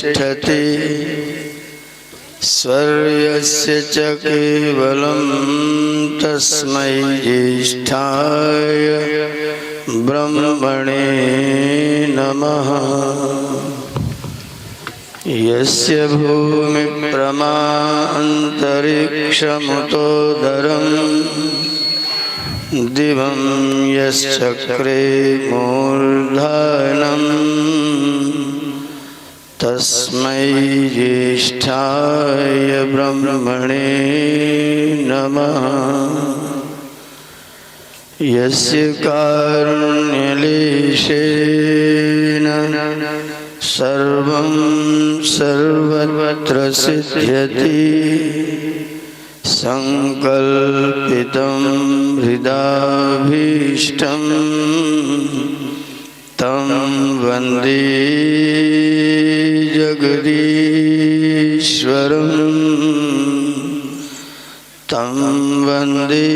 तिष्ठति स्वर्यस्य च केवलं तस्मै ज्येष्ठाय ब्रह्मणे नमः। यस्य भूमि प्रमा अंतरिक्षमुतोदरं दिवं यश्चक्रे मूर्धनं तस्मै ज्येष्ठाय ब्रह्मणे नमः। यस्य कारुण्यलेशेन सर्वं सर्वत्र सिद्ध्यति संकल्पितं हृदाभीष्टं तं वन्दे जगदीश्वरं तं वन्दे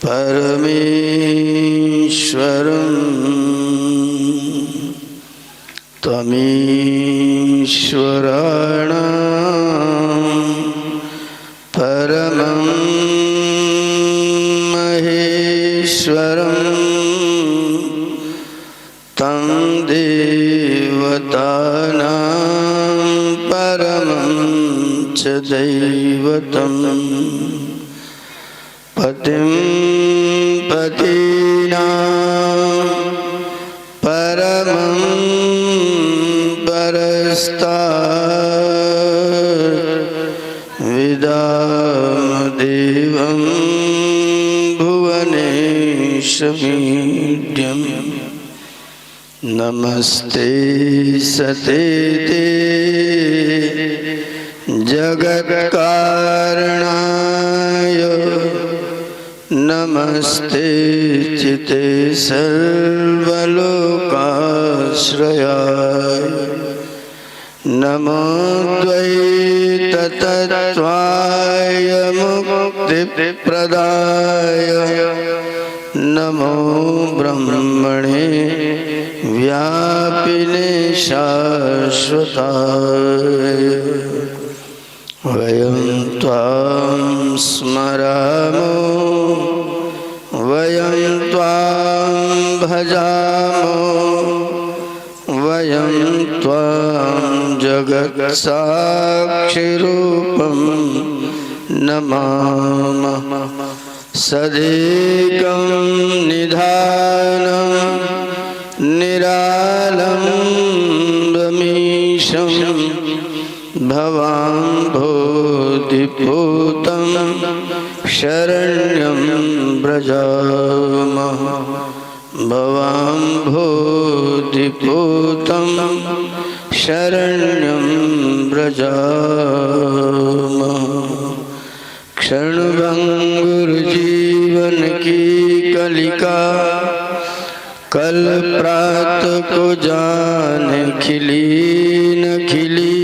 परमेश्वरं त्वमीश्वराणां परमं महेश्वरं तं देवतानां परमं च दैवतं पतिं पतीनां परमं परस्तात् विदामदेवं भुवनेशमीड्यं नमस्ते सतेते जगत्कारणाय नमस्ते चिते सर्वलोकाश्रयाय नमो द्वैततत्त्वाय मुक्तिप्रदाय नमो ब्रह्मणे व्यापिने शाश्वताय वयं त्वां स्मरामो वयं त्वां भजामो वयं त्वां जगत्साक्षिरूपं नमामः। सदेकं निधानं निरालम्बमीशं भवां बोधिपूतं शरण्यं व्रजामः। भवां बोधिपूतं शरण्यं व्रजामः। क्षणभंगुर जीवन की कलिका कल प्रात को जाने खिली न खिली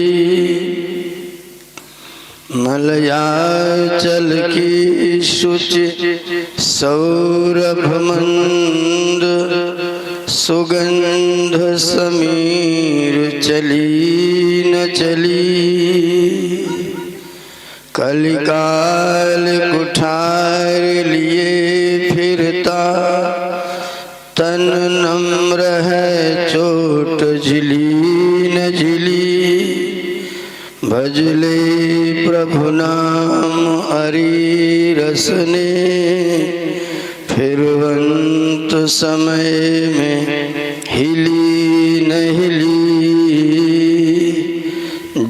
मलयाचल की शुचि सौरभमंद सुगंध समीर चली न चली कलिकाल कुठार लिए फिरता तन नम्र है चोट झिली न झिली भजले प्रभु नाम हरि रस ने फिरवंत समय में हिली न हिली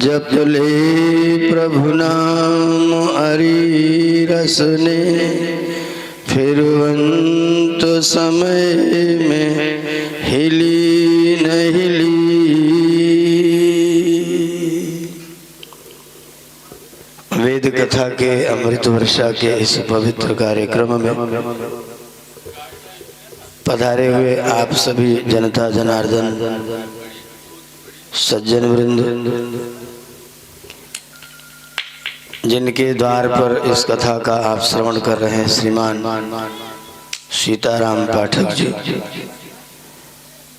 जप ले प्रभु नाम हरि रस ने फिरवंत समय में हिली न हिली। वेद कथा के अमृत वर्षा के इस पवित्र कार्यक्रम में पधारे हुए आप सभी जनता जनार्दन सज्जन वृंद, जिनके द्वार पर इस कथा का आप श्रवण कर रहे हैं, श्रीमान सीताराम पाठक जी,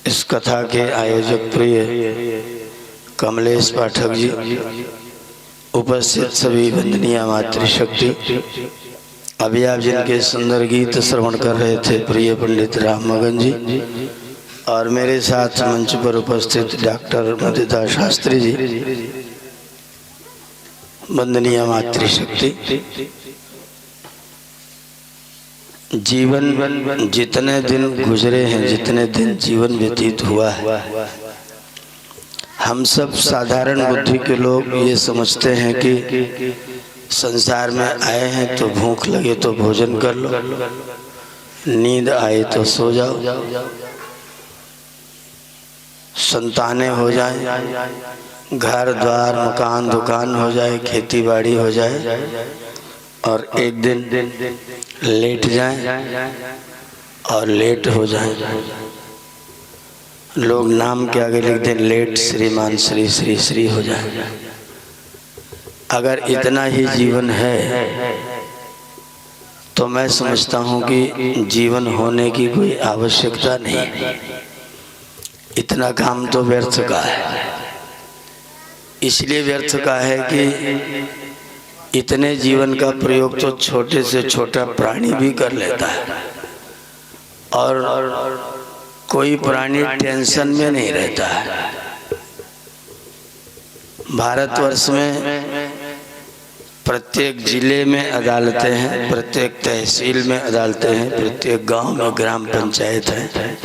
इस कथा के आयोजक प्रिय कमलेश पाठक जी, उपस्थित सभी वंदनीय मातृशक्ति, अभी आप जिनके सुंदर गीत श्रवण कर रहे थे प्रिय पंडित राम मगन जी, और मेरे साथ मंच पर उपस्थित डॉक्टर मधुता शास्त्री जी, वंदनीय मातृशक्ति। जीवन जितने दिन गुजरे हैं, जितने दिन जीवन व्यतीत हुआ है, हम सब साधारण बुद्धि के लोग ये समझते हैं कि संसार में आए हैं तो भूख लगे तो भोजन कर लो, नींद आए तो सो जाओ, संतानें हो जाए, घर द्वार मकान दुकान हो जाए, खेती बाड़ी हो जाए, और एक दिन लेट जाए और लेट हो जाए। लोग नाम के आगे लिख दें लेट श्रीमान श्री श्री श्री हो जाए। अगर इतना ही जीवन है तो मैं समझता हूँ कि जीवन होने की कोई आवश्यकता नहीं, इतना काम तो व्यर्थ का है। इसलिए व्यर्थ का है कि इतने जीवन का प्रयोग तो छोटे से छोटा प्राणी भी कर लेता है, और कोई प्राणी टेंशन में नहीं रहता है। भारतवर्ष में प्रत्येक जिले में अदालतें हैं, प्रत्येक तहसील में अदालतें हैं, प्रत्येक गांव में ग्राम पंचायत है।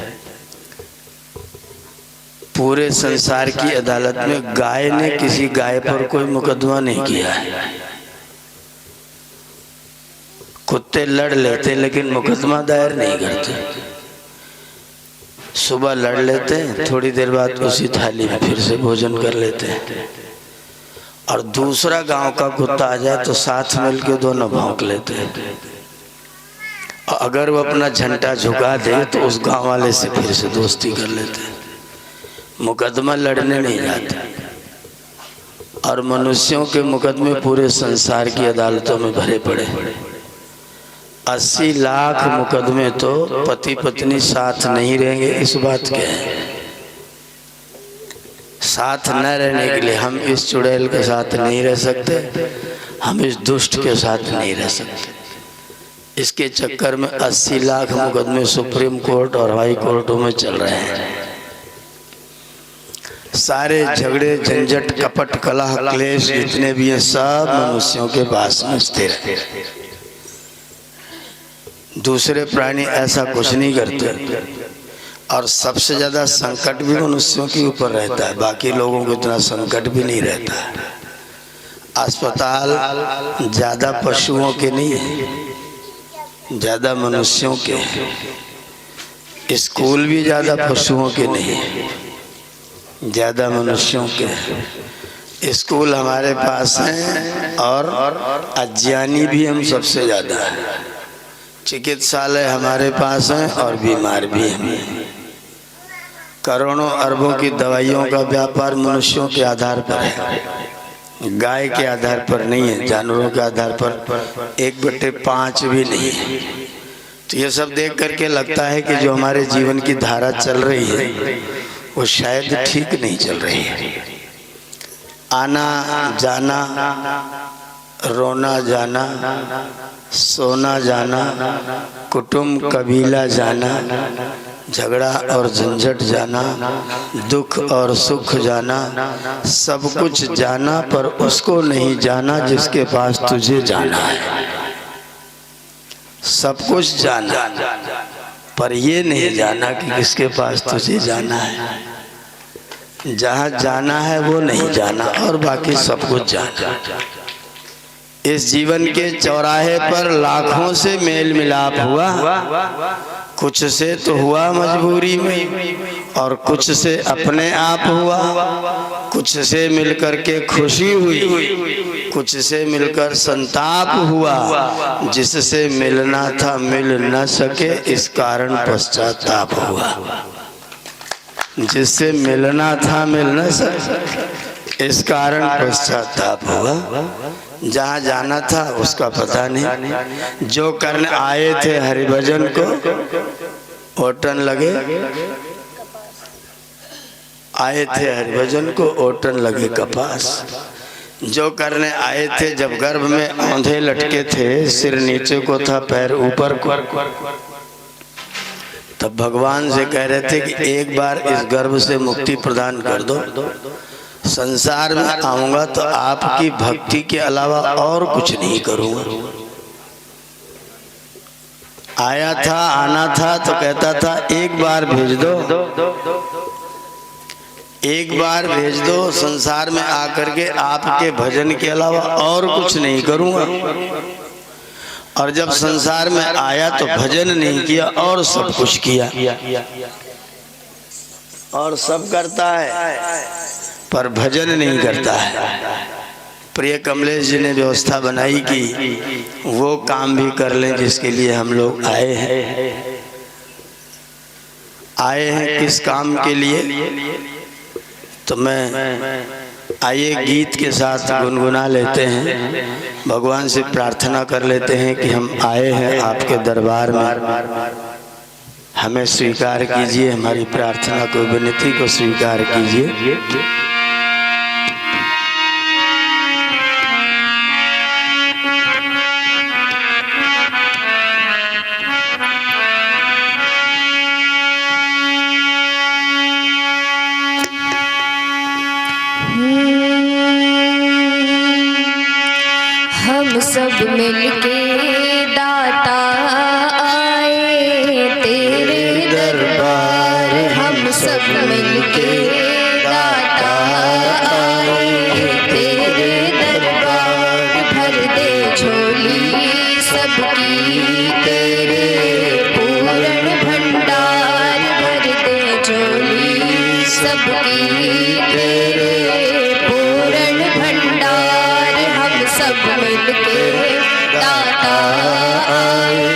पूरे संसार की अदालत में गाय ने किसी गाय पर कोई मुकदमा नहीं किया है। कुत्ते लड़ लेते लेकिन मुकदमा दायर नहीं करते। सुबह लड़ लेते हैं, थोड़ी देर बाद उसी थाली में फिर से भोजन कर लेते हैं, और दूसरा गांव का कुत्ता आ जाए तो साथ मिलके दोनों भौंक लेते हैं, और अगर वो अपना झंडा झुका दे तो उस गांव वाले से फिर से दोस्ती कर लेते हैं। मुकदमा लड़ने नहीं जाते, और मनुष्यों के मुकदमे पूरे संसार की अदालतों में भरे पड़े। 80 लाख मुकदमे तो पति पत्नी साथ नहीं रहेंगे इस बात के हैं। साथ न रहने के लिए हम इस चुड़ैल के साथ नहीं रह सकते, हम इस दुष्ट के साथ नहीं रह सकते। इसके चक्कर में 80 लाख मुकदमे सुप्रीम कोर्ट और हाई कोर्टों में चल रहे हैं। सारे झगड़े झंझट कपट कलह क्लेश जितने भी हैं सब मनुष्यों के पास में स्थिर है। दूसरे प्राणी ऐसा कुछ नहीं करते, और सबसे ज्यादा संकट भी मनुष्यों के ऊपर रहता है, बाकी लोगों को इतना संकट भी नहीं रहता है। अस्पताल ज्यादा पशुओं के नहीं है, ज्यादा मनुष्यों के। स्कूल भी ज्यादा पशुओं के नहीं है, ज्यादा मनुष्यों के। स्कूल हमारे पास हैं और अज्ञानी भी हम सबसे ज्यादा हैं। चिकित्सालय हमारे पास हैं और बीमार भी हैं। करोड़ों अरबों की दवाइयों का व्यापार मनुष्यों के आधार पर है, गाय के आधार पर नहीं है, जानवरों के आधार पर 1/5 भी नहीं है। तो ये सब देख करके लगता है कि जो हमारे जीवन की धारा चल रही है वो शायद ठीक नहीं चल रही है। आना जाना, रोना जाना, सोना जाना, कुटुंब कबीला जाना, झगड़ा और झंझट जाना, दुख और सुख जाना, सब कुछ जाना, पर उसको नहीं जाना जिसके पास तुझे जाना है। सब कुछ जाना, पर ये नहीं जाना कि किसके पास तुझे जाना है। जहाँ जाना है वो नहीं जाना, और बाकी सब कुछ जाना। इस जीवन के चौराहे पर लाखों से मेल मिलाप हुआ, कुछ से तो हुआ मजबूरी में, और कुछ से अपने आप हुआ, कुछ से मिलकर के खुशी हुई, कुछ से मिलकर संताप हुआ। जिससे मिलना था मिल न सके, इस कारण पश्चाताप हुआ। जिससे मिलना था मिल न सके, इस कारण पश्चाताप हुआ। जहाँ जाना था उसका पता नहीं। जो करने आए थे हरिभजन को, ओटन लगे आए थे हरिभजन को ओटन लगे कपास। जो करने आए थे जब गर्भ में औंधे लटके थे, सिर नीचे को था पैर ऊपर को, तब भगवान से कह रहे थे कि एक बार इस गर्भ से मुक्ति प्रदान कर दो, संसार में आऊंगा तो आपकी भक्ति के अलावा और कुछ नहीं करूंगा। आया था, आना था तो कहता था एक बार भेज दो, एक बार भेज दो, संसार में आकर के आपके भजन के अलावा और कुछ नहीं करूंगा। और जब संसार में आया तो भजन नहीं किया और सब कुछ किया, और सब करता है पर भजन नहीं करता है। प्रिय कमलेश जी ने व्यवस्था बनाई कि वो काम भी कर लें जिसके लिए हम लोग आए हैं। आए हैं किस काम के लिए? तो मैं आइए गीत के साथ गुनगुना लेते हैं, भगवान से प्रार्थना कर लेते हैं कि हम आए हैं आपके दरबार में, हमें स्वीकार कीजिए, हमारी प्रार्थना को, विनती को स्वीकार कीजिए। हम सब मिलके दाता आए तेरे दरबार, हम सब मिलके दाता आए तेरे दरबार। भर दे झोली सबकी तेरे पूर्ण भंडार, भर दे झोली सबकी तेरे पूर्ण भंडार। हम सब मिलके दाता आए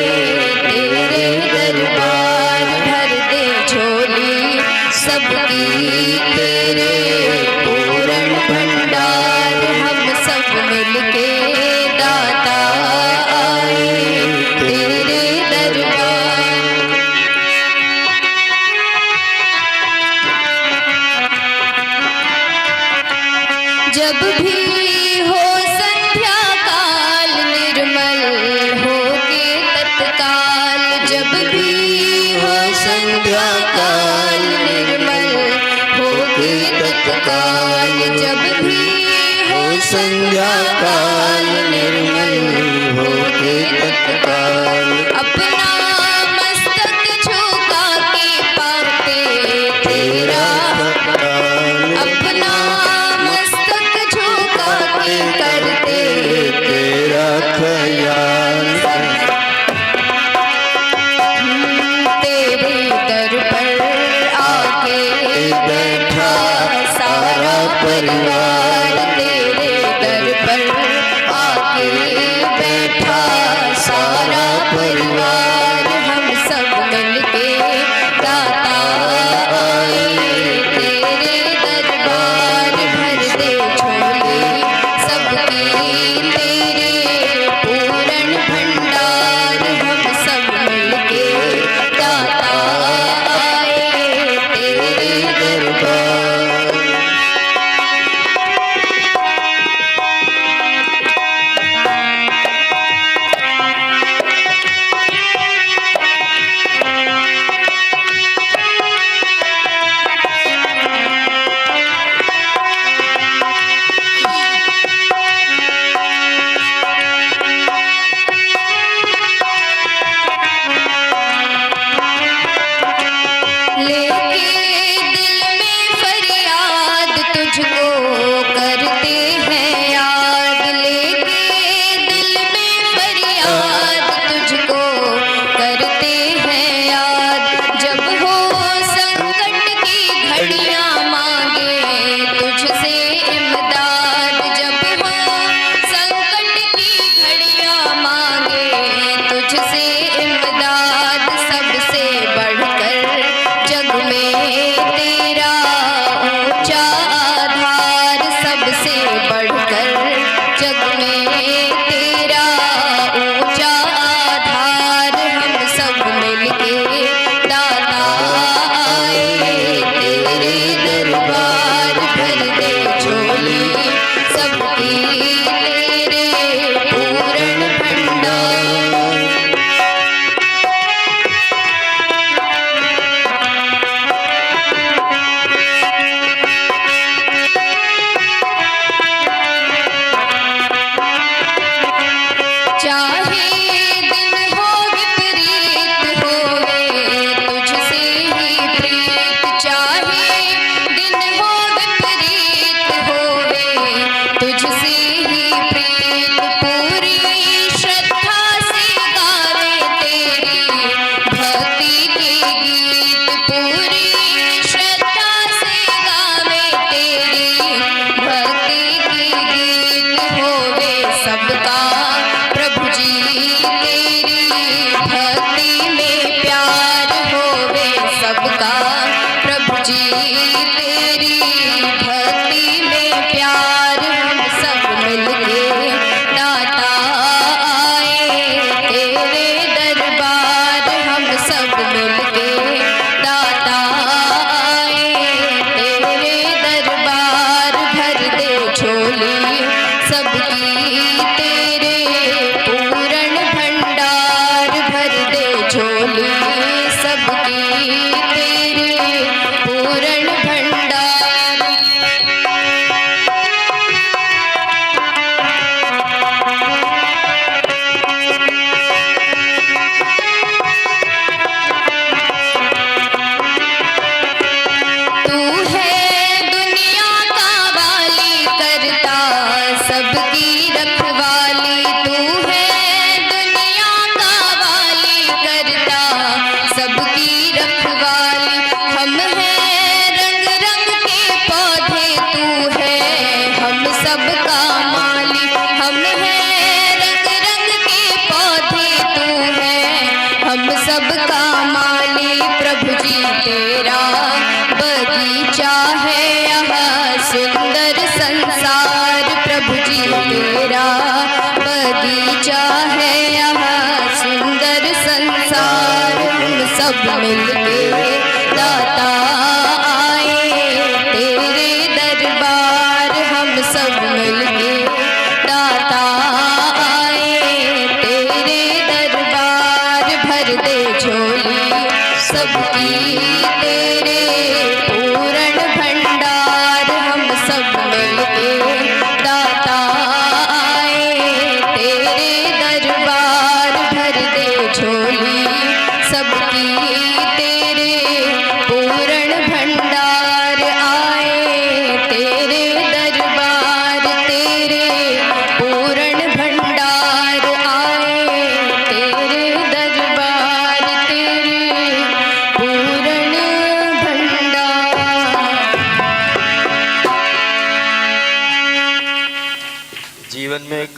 तेरे दरबार, भर दे झोली सबकी तेरे पूर्ण भंडार। हम सब मिलके दाता आए तेरे दरबार। जब भी हो संध्या काल निर्मल होके तत्काल, जब भी हो संध्या काल निर्मल होके तत्काल, जब भी हो संध्या काल निर्मल होके तत्काल। अपना मस्तक झुका के पाते तेरा, अपना मस्तक झुका के करते तेरा ख्याल। तेरे दर पर आके बैठा सारा परिवार, तेरे दर पर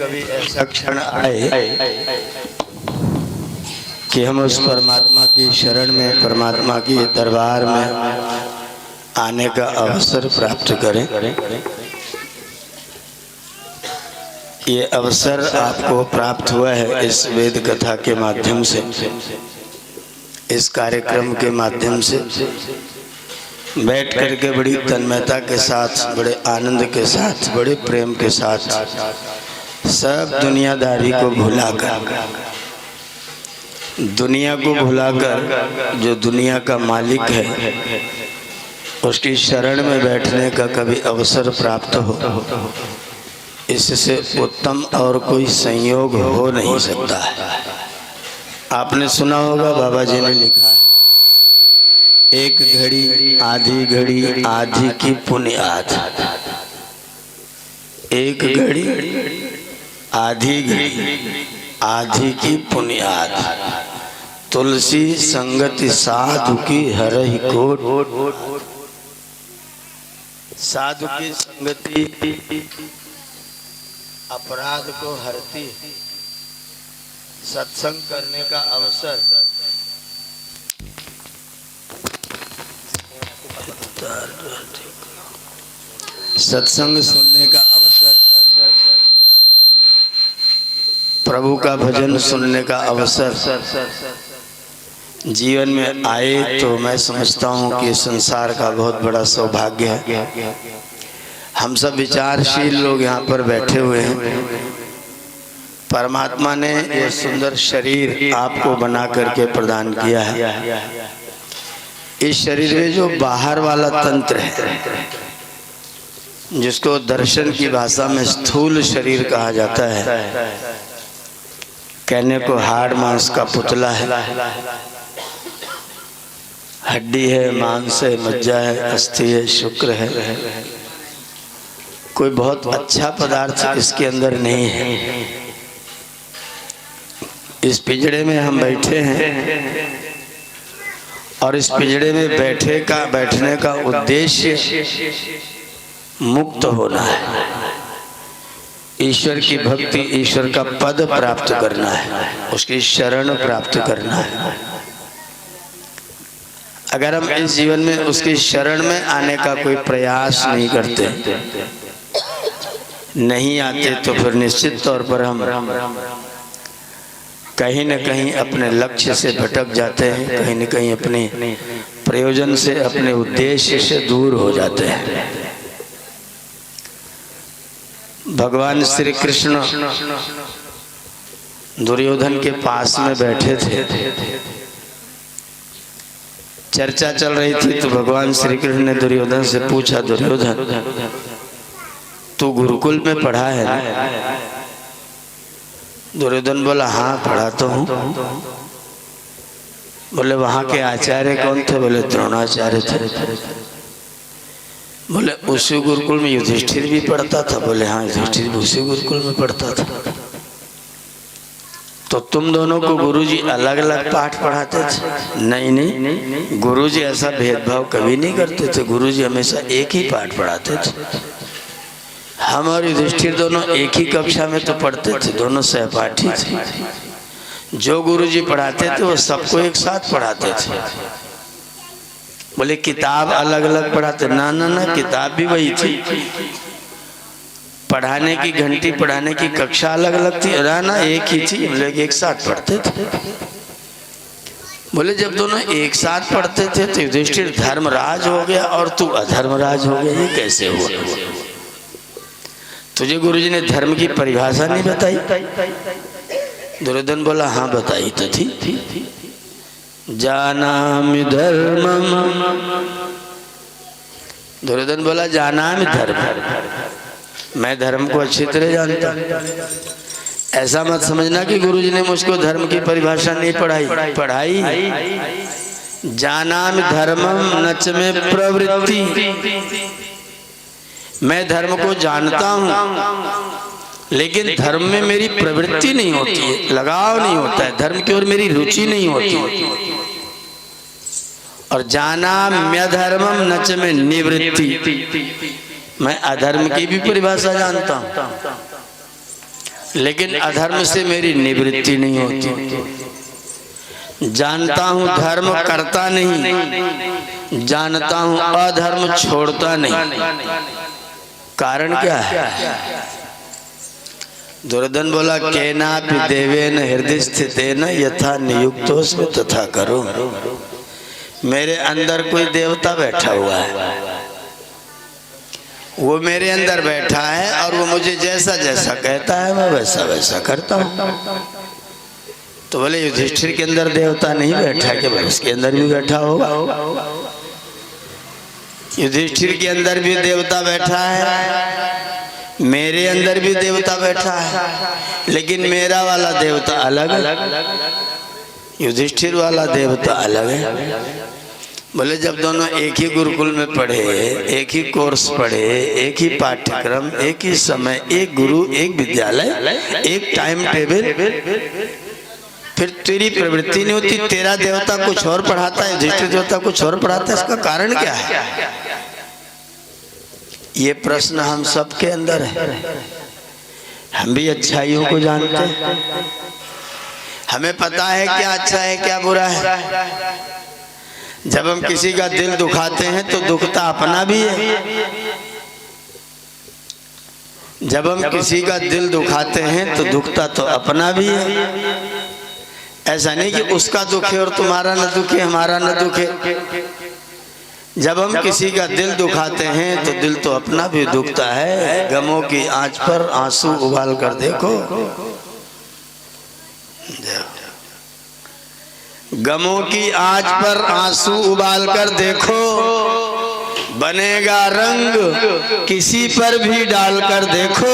कभी ऐसा क्षण आए कि हम उस परमात्मा की शरण में, परमात्मा की दरबार में आने का अवसर प्राप्त करें, ये अवसर आपको प्राप्त हुआ है इस वेद कथा के माध्यम से, इस कार्यक्रम के माध्यम से। बैठ करके बड़ी तन्मयता के साथ, बड़े आनंद के साथ, बड़े प्रेम के साथ सब दुनियादारी को भुलाकर, दुनिया को भुलाकर जो दुनिया का मालिक है उसकी शरण में बैठने का कभी अवसर प्राप्त हो, इससे उत्तम और कोई संयोग हो नहीं सकता है। आपने सुना होगा, बाबा जी ने लिखा है, एक घड़ी आधी की पुण्याद। एक घड़ी आधी की पुण्याद। तुलसी संगति साधु की हरहि कोट। साधु की संगति अपराध को हरती, सत्संग करने का अवसर सत्संग सुनने का अवसर, प्रभु का भजन सुनने का अवसर जीवन में आए तो मैं समझता हूँ कि संसार का बहुत बड़ा सौभाग्य है। हम सब विचारशील लोग यहाँ पर बैठे हुए हैं। परमात्मा ने ये सुंदर शरीर आपको बना करके प्रदान किया है। इस शरीर में जो बाहर वाला तंत्र है, जिसको दर्शन की भाषा में स्थूल शरीर कहा जाता है, कहने को हाड़ मांस का पुतला है, हड्डी है, मांस है, मज्जा है, अस्थि है, शुक्र है, कोई बहुत अच्छा पदार्थ इसके अंदर नहीं है। इस पिंजड़े में हम बैठे हैं और इस पिंजड़े में बैठने का उद्देश्य मुक्त होना है, ईश्वर की भक्ति, ईश्वर का पद प्राप्त करना है, उसकी शरण प्राप्त करना है। अगर हम इस जीवन में उसकी शरण में आने का कोई प्रयास नहीं करते, नहीं आते, तो फिर निश्चित तौर पर हम कहीं न कहीं अपने लक्ष्य से भटक जाते हैं, कहीं न कहीं अपने प्रयोजन से, अपने उद्देश्य से दूर हो जाते हैं। भगवान श्री कृष्ण दुर्योधन के पास में बैठे थे, चर्चा चल रही थी, तो भगवान श्री कृष्ण ने दुर्योधन से पूछा, दुर्योधन तू गुरुकुल में पढ़ा है ना? दुर्योधन बोला, हाँ पढ़ा तो हूँ। बोले वहाँ के आचार्य कौन थे? बोले द्रोणाचार्य थे। बोले उसी गुरुकुल में युधिष्ठिर भी पढ़ता था? बोले हाँ, युधिष्ठिर भी उसी गुरुकुल में पढ़ता था। तो तुम दोनों को गुरुजी अलग अलग पाठ पढ़ाते थे? नहीं, गुरुजी ऐसा भेदभाव कभी नहीं करते थे, गुरुजी हमेशा एक ही पाठ पढ़ाते थे। हम और युधिष्ठिर दोनों एक ही कक्षा में तो पढ़ते थे, दोनों सहपाठी थे। जो गुरुजी पढ़ाते थे वो सबको एक साथ पढ़ाते थे। बोले किताब अलग अलग पढ़ाते? ना, किताब भी वही थी, पढ़ाने की घंटी, पढ़ाने की कक्षा अलग अलग थी, ना एक ही थी, बोले एक साथ पढ़ते थे। बोले जब दोनों एक साथ पढ़ते थे तो युधिष्ठिर धर्मराज हो गया और तू अधर्मराज हो गया, ये कैसे हुआ? तुझे गुरुजी ने धर्म की परिभाषा नहीं बताई? दुर्योधन बोला हाँ बताई तो थी। जानामि धर्मम। दुर्योधन बोला जानामि धर्म, मैं धर्म को अच्छी तरह जानता। ऐसा मत समझना कि गुरुजी ने मुझको धर्म की परिभाषा नहीं पढ़ाई। जानामि धर्मम नच में प्रवृत्ति, मैं धर्म को जानता हूँ लेकिन धर्म में मेरी प्रवृत्ति नहीं होती है, लगाव नहीं होता है, धर्म की ओर मेरी रुचि नहीं होती। और जानाम्य धर्मम नच में निवृत्ति, मैं अधर्म की भी परिभाषा जानता हूँ लेकिन अधर्म से मेरी निवृत्ति नहीं होती। जानता हूं धर्म करता नहीं, जानता हूं अधर्म छोड़ता नहीं। कारण क्या है? दुर्योधन बोला केनापि देवेन हृदय स्थितेन यथा नियुक्तोऽस्मि तथा करो। मेरे अंदर कोई देवता बैठा हुआ है, वो मेरे अंदर बैठा है और वो मुझे जैसा जैसा कहता है मैं वैसा वैसा करता हूँ। तो बोले युधिष्ठिर के अंदर देवता नहीं बैठा कि भाई उसके अंदर भी बैठा होगा। युधिष्ठिर के अंदर भी देवता बैठा है, मेरे अंदर भी देवता बैठा है, लेकिन मेरा वाला देवता अलग है, युधिष्ठिर वाला देवता अलग है। बोले जब दोनों एक ही गुरुकुल में पढ़े, एक ही कोर्स पढ़े, एक ही पाठ्यक्रम, एक ही समय, एक गुरु, एक विद्यालय, एक टाइम टेबल, फिर तेरी प्रवृत्ति नहीं होती, तेरा देवता कुछ और पढ़ाता है, युधिष्ठिर देवता कुछ और पढ़ाता है, इसका कारण क्या है? ये प्रश्न हम सबके अंदर है। हम भी अच्छाइयों को जानते हैं, हमें पता है क्या अच्छा है क्या बुरा है। जब हम किसी का दिल दुखाते हैं तो दुखता अपना भी है। जब हम किसी का दिल दुखाते हैं तो दुखता तो अपना भी है। ऐसा नहीं कि उसका दुख है और तुम्हारा न दुखे, हमारा न दुखे। जब हम किसी का दिल दुखाते हैं तो दिल तो अपना भी दुखता है। गमों की आंच पर आंसू उबाल कर देखो, गमों की आंच पर आंसू उबाल कर देखो, बनेगा रंग किसी पर भी डालकर देखो,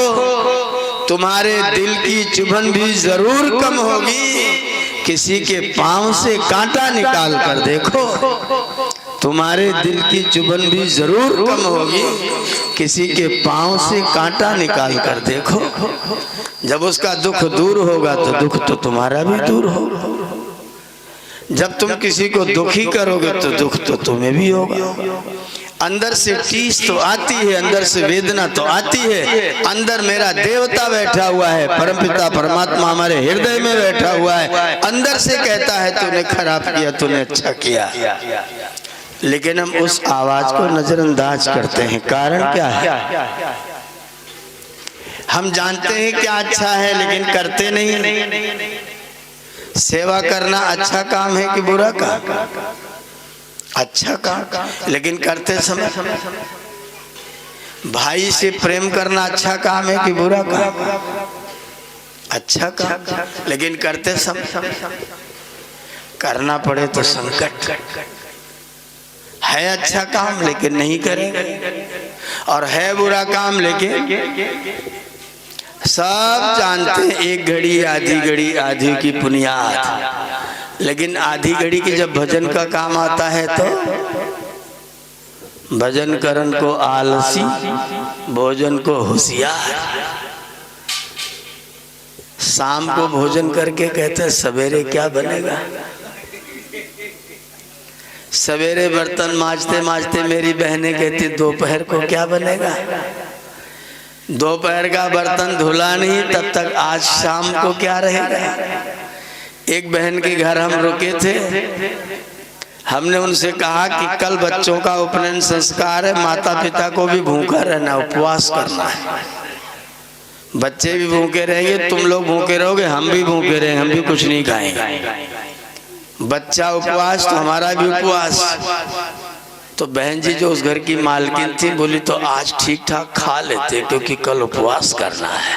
तुम्हारे दिल की चुभन भी जरूर कम होगी, किसी के पांव से कांटा निकाल कर देखो। तुम्हारे दिल की चुभन भी जरूर कम होगी, किसी के पांव से कांटा निकाल कर देखो। जब उसका दुख दूर होगा तो दुख तो तुम्हारा भी दूर होगा। जब तुम किसी को दुखी करोगे तो दुख तो तुम्हें भी होगा। अंदर से टीस तो आती है, अंदर से वेदना तो आती है। अंदर मेरा देवता बैठा हुआ है, परमपिता परमात्मा हमारे हृदय में बैठा हुआ है, अंदर से कहता है तूने खराब किया, तूने अच्छा किया। लेकिन हम उस आवाज को नजरअंदाज करते हैं। कारण क्या है? हम जानते हैं क्या अच्छा है लेकिन करते नहीं। सेवा करना अच्छा काम है कि बुरा काम? अच्छा काम, लेकिन करते समय। भाई से प्रेम करना अच्छा काम है कि बुरा काम? अच्छा काम, लेकिन करते समय करना पड़े तो संकट है। अच्छा काम लेकिन नहीं करेंगे, और है बुरा काम लेकिन सब जानते हैं। एक घड़ी आधी घड़ी आधी की बुनियाद, लेकिन आधी घड़ी की जब भजन का काम आता है तो भजन करन को आलसी, भोजन को होशियार। शाम को भोजन करके कहते हैं सवेरे क्या बनेगा। सवेरे बर्तन मांजते मांजते मेरी बहनें कहती दोपहर को क्या बनेगा। दोपहर का बर्तन धुला नहीं तब तक आज शाम को क्या रहेगा। एक बहन के घर हम रुके थे, हमने उनसे कहा कि कल बच्चों का उपनयन संस्कार है, माता पिता को भी भूखा रहना, उपवास करना है। बच्चे भी भूखे रहेंगे, तुम लोग भूखे रहोगे, हम भी भूखे रहेंगे, हम भी कुछ नहीं खाएंगे। बच्चा उपवास तो हमारा भी उपवास। तो बहन जी जो उस घर की मालकिन थी बोली तो आज ठीक ठाक खा लेते क्योंकि कल उपवास करना है।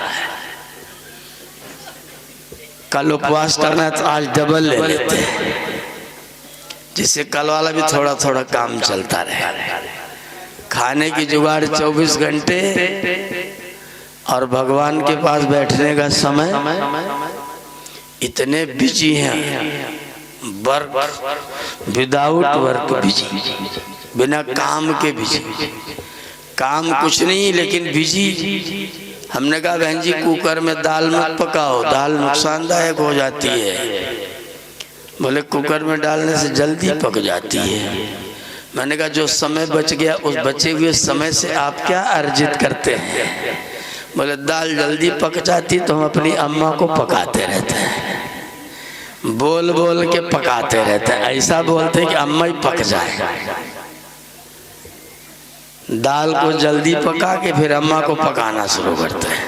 कल उपवास करना है तो आज डबल ले लेते हैं, जिससे कल वाला भी थोड़ा थोड़ा काम चलता रहे। खाने की जुगाड़ 24 घंटे और भगवान के पास बैठने का समय। इतने बिजी हैं, वर्क विदाउट वर्क बिजी, बिना काम के बिजी। काम कुछ नहीं लेकिन बिजी। हमने कहा बहन जी कुकर में दाल मत पकाओ, दाल नुकसानदायक हो जाती है। बोले कुकर में डालने से जल्दी पक जाती है। मैंने कहा जो समय बच गया उस बचे हुए समय से आप क्या अर्जित करते हैं। बोले दाल जल्दी पक जाती तो हम अपनी अम्मा को पकाते रहते हैं, बोल बोल के पकाते रहते हैं, ऐसा बोलते कि अम्मा ही पक जाए। दाल को जल्दी पका के फिर अम्मा को पकाना शुरू करते हैं।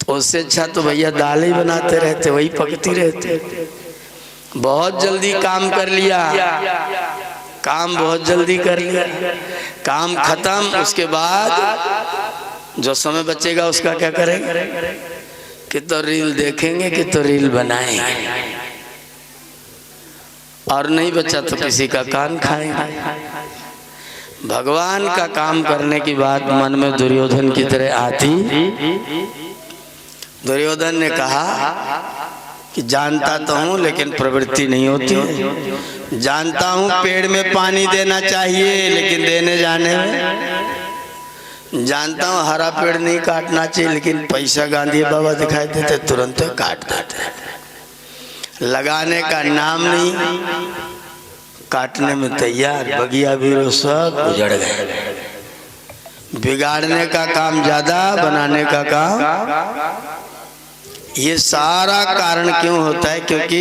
तो उससे अच्छा तो भैया दाल ही बनाते रहते, वही पकती रहती। बहुत जल्दी काम कर लिया, काम बहुत जल्दी कर लिया, काम खत्म। उसके बाद जो समय बचेगा उसका क्या करेंगे कि तो रील देखेंगे कि तो रील बनाएंगे, और नहीं बचा तो किसी का कान खाएंगे। भगवान का काम करने की बात मन में दुर्योधन की तरह आती। दुर्योधन ने कहा कि जानता तो हूँ लेकिन प्रवृत्ति नहीं होती, जानता हूँ पेड़ में पानी देना चाहिए लेकिन देने जाने में, जानता हूँ हरा पेड़ नहीं काटना चाहिए लेकिन पैसा गांधी बाबा दिखाई देते तुरंत काट देते। लगाने का नाम नहीं, काटने में तैयार, बगिया बीरो सब उजड़ गए। बिगाड़ने का काम ज्यादा, बनाने का काम। ये सारा कारण क्यों होता है? क्योंकि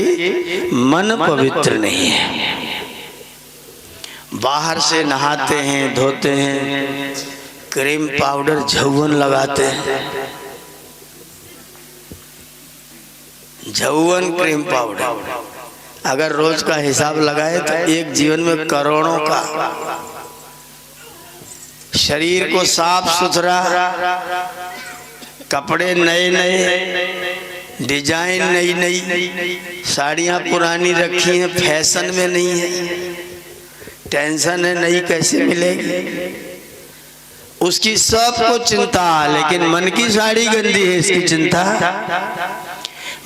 मन पवित्र नहीं है। बाहर से नहाते हैं, धोते हैं, क्रीम पाउडर झौवन लगाते हैं, झौवन क्रीम पाउडर अगर रोज का हिसाब लगाए तो एक जीवन में करोड़ों का। शरीर को साफ सुथरा, कपड़े नए नए, डिजाइन नई नई, साड़ियाँ पुरानी रखी हैं, फैशन में नहीं है, टेंशन है नई कैसे मिलेगी, उसकी सबको चिंता। लेकिन मन की साड़ी गंदी है, इसकी चिंता।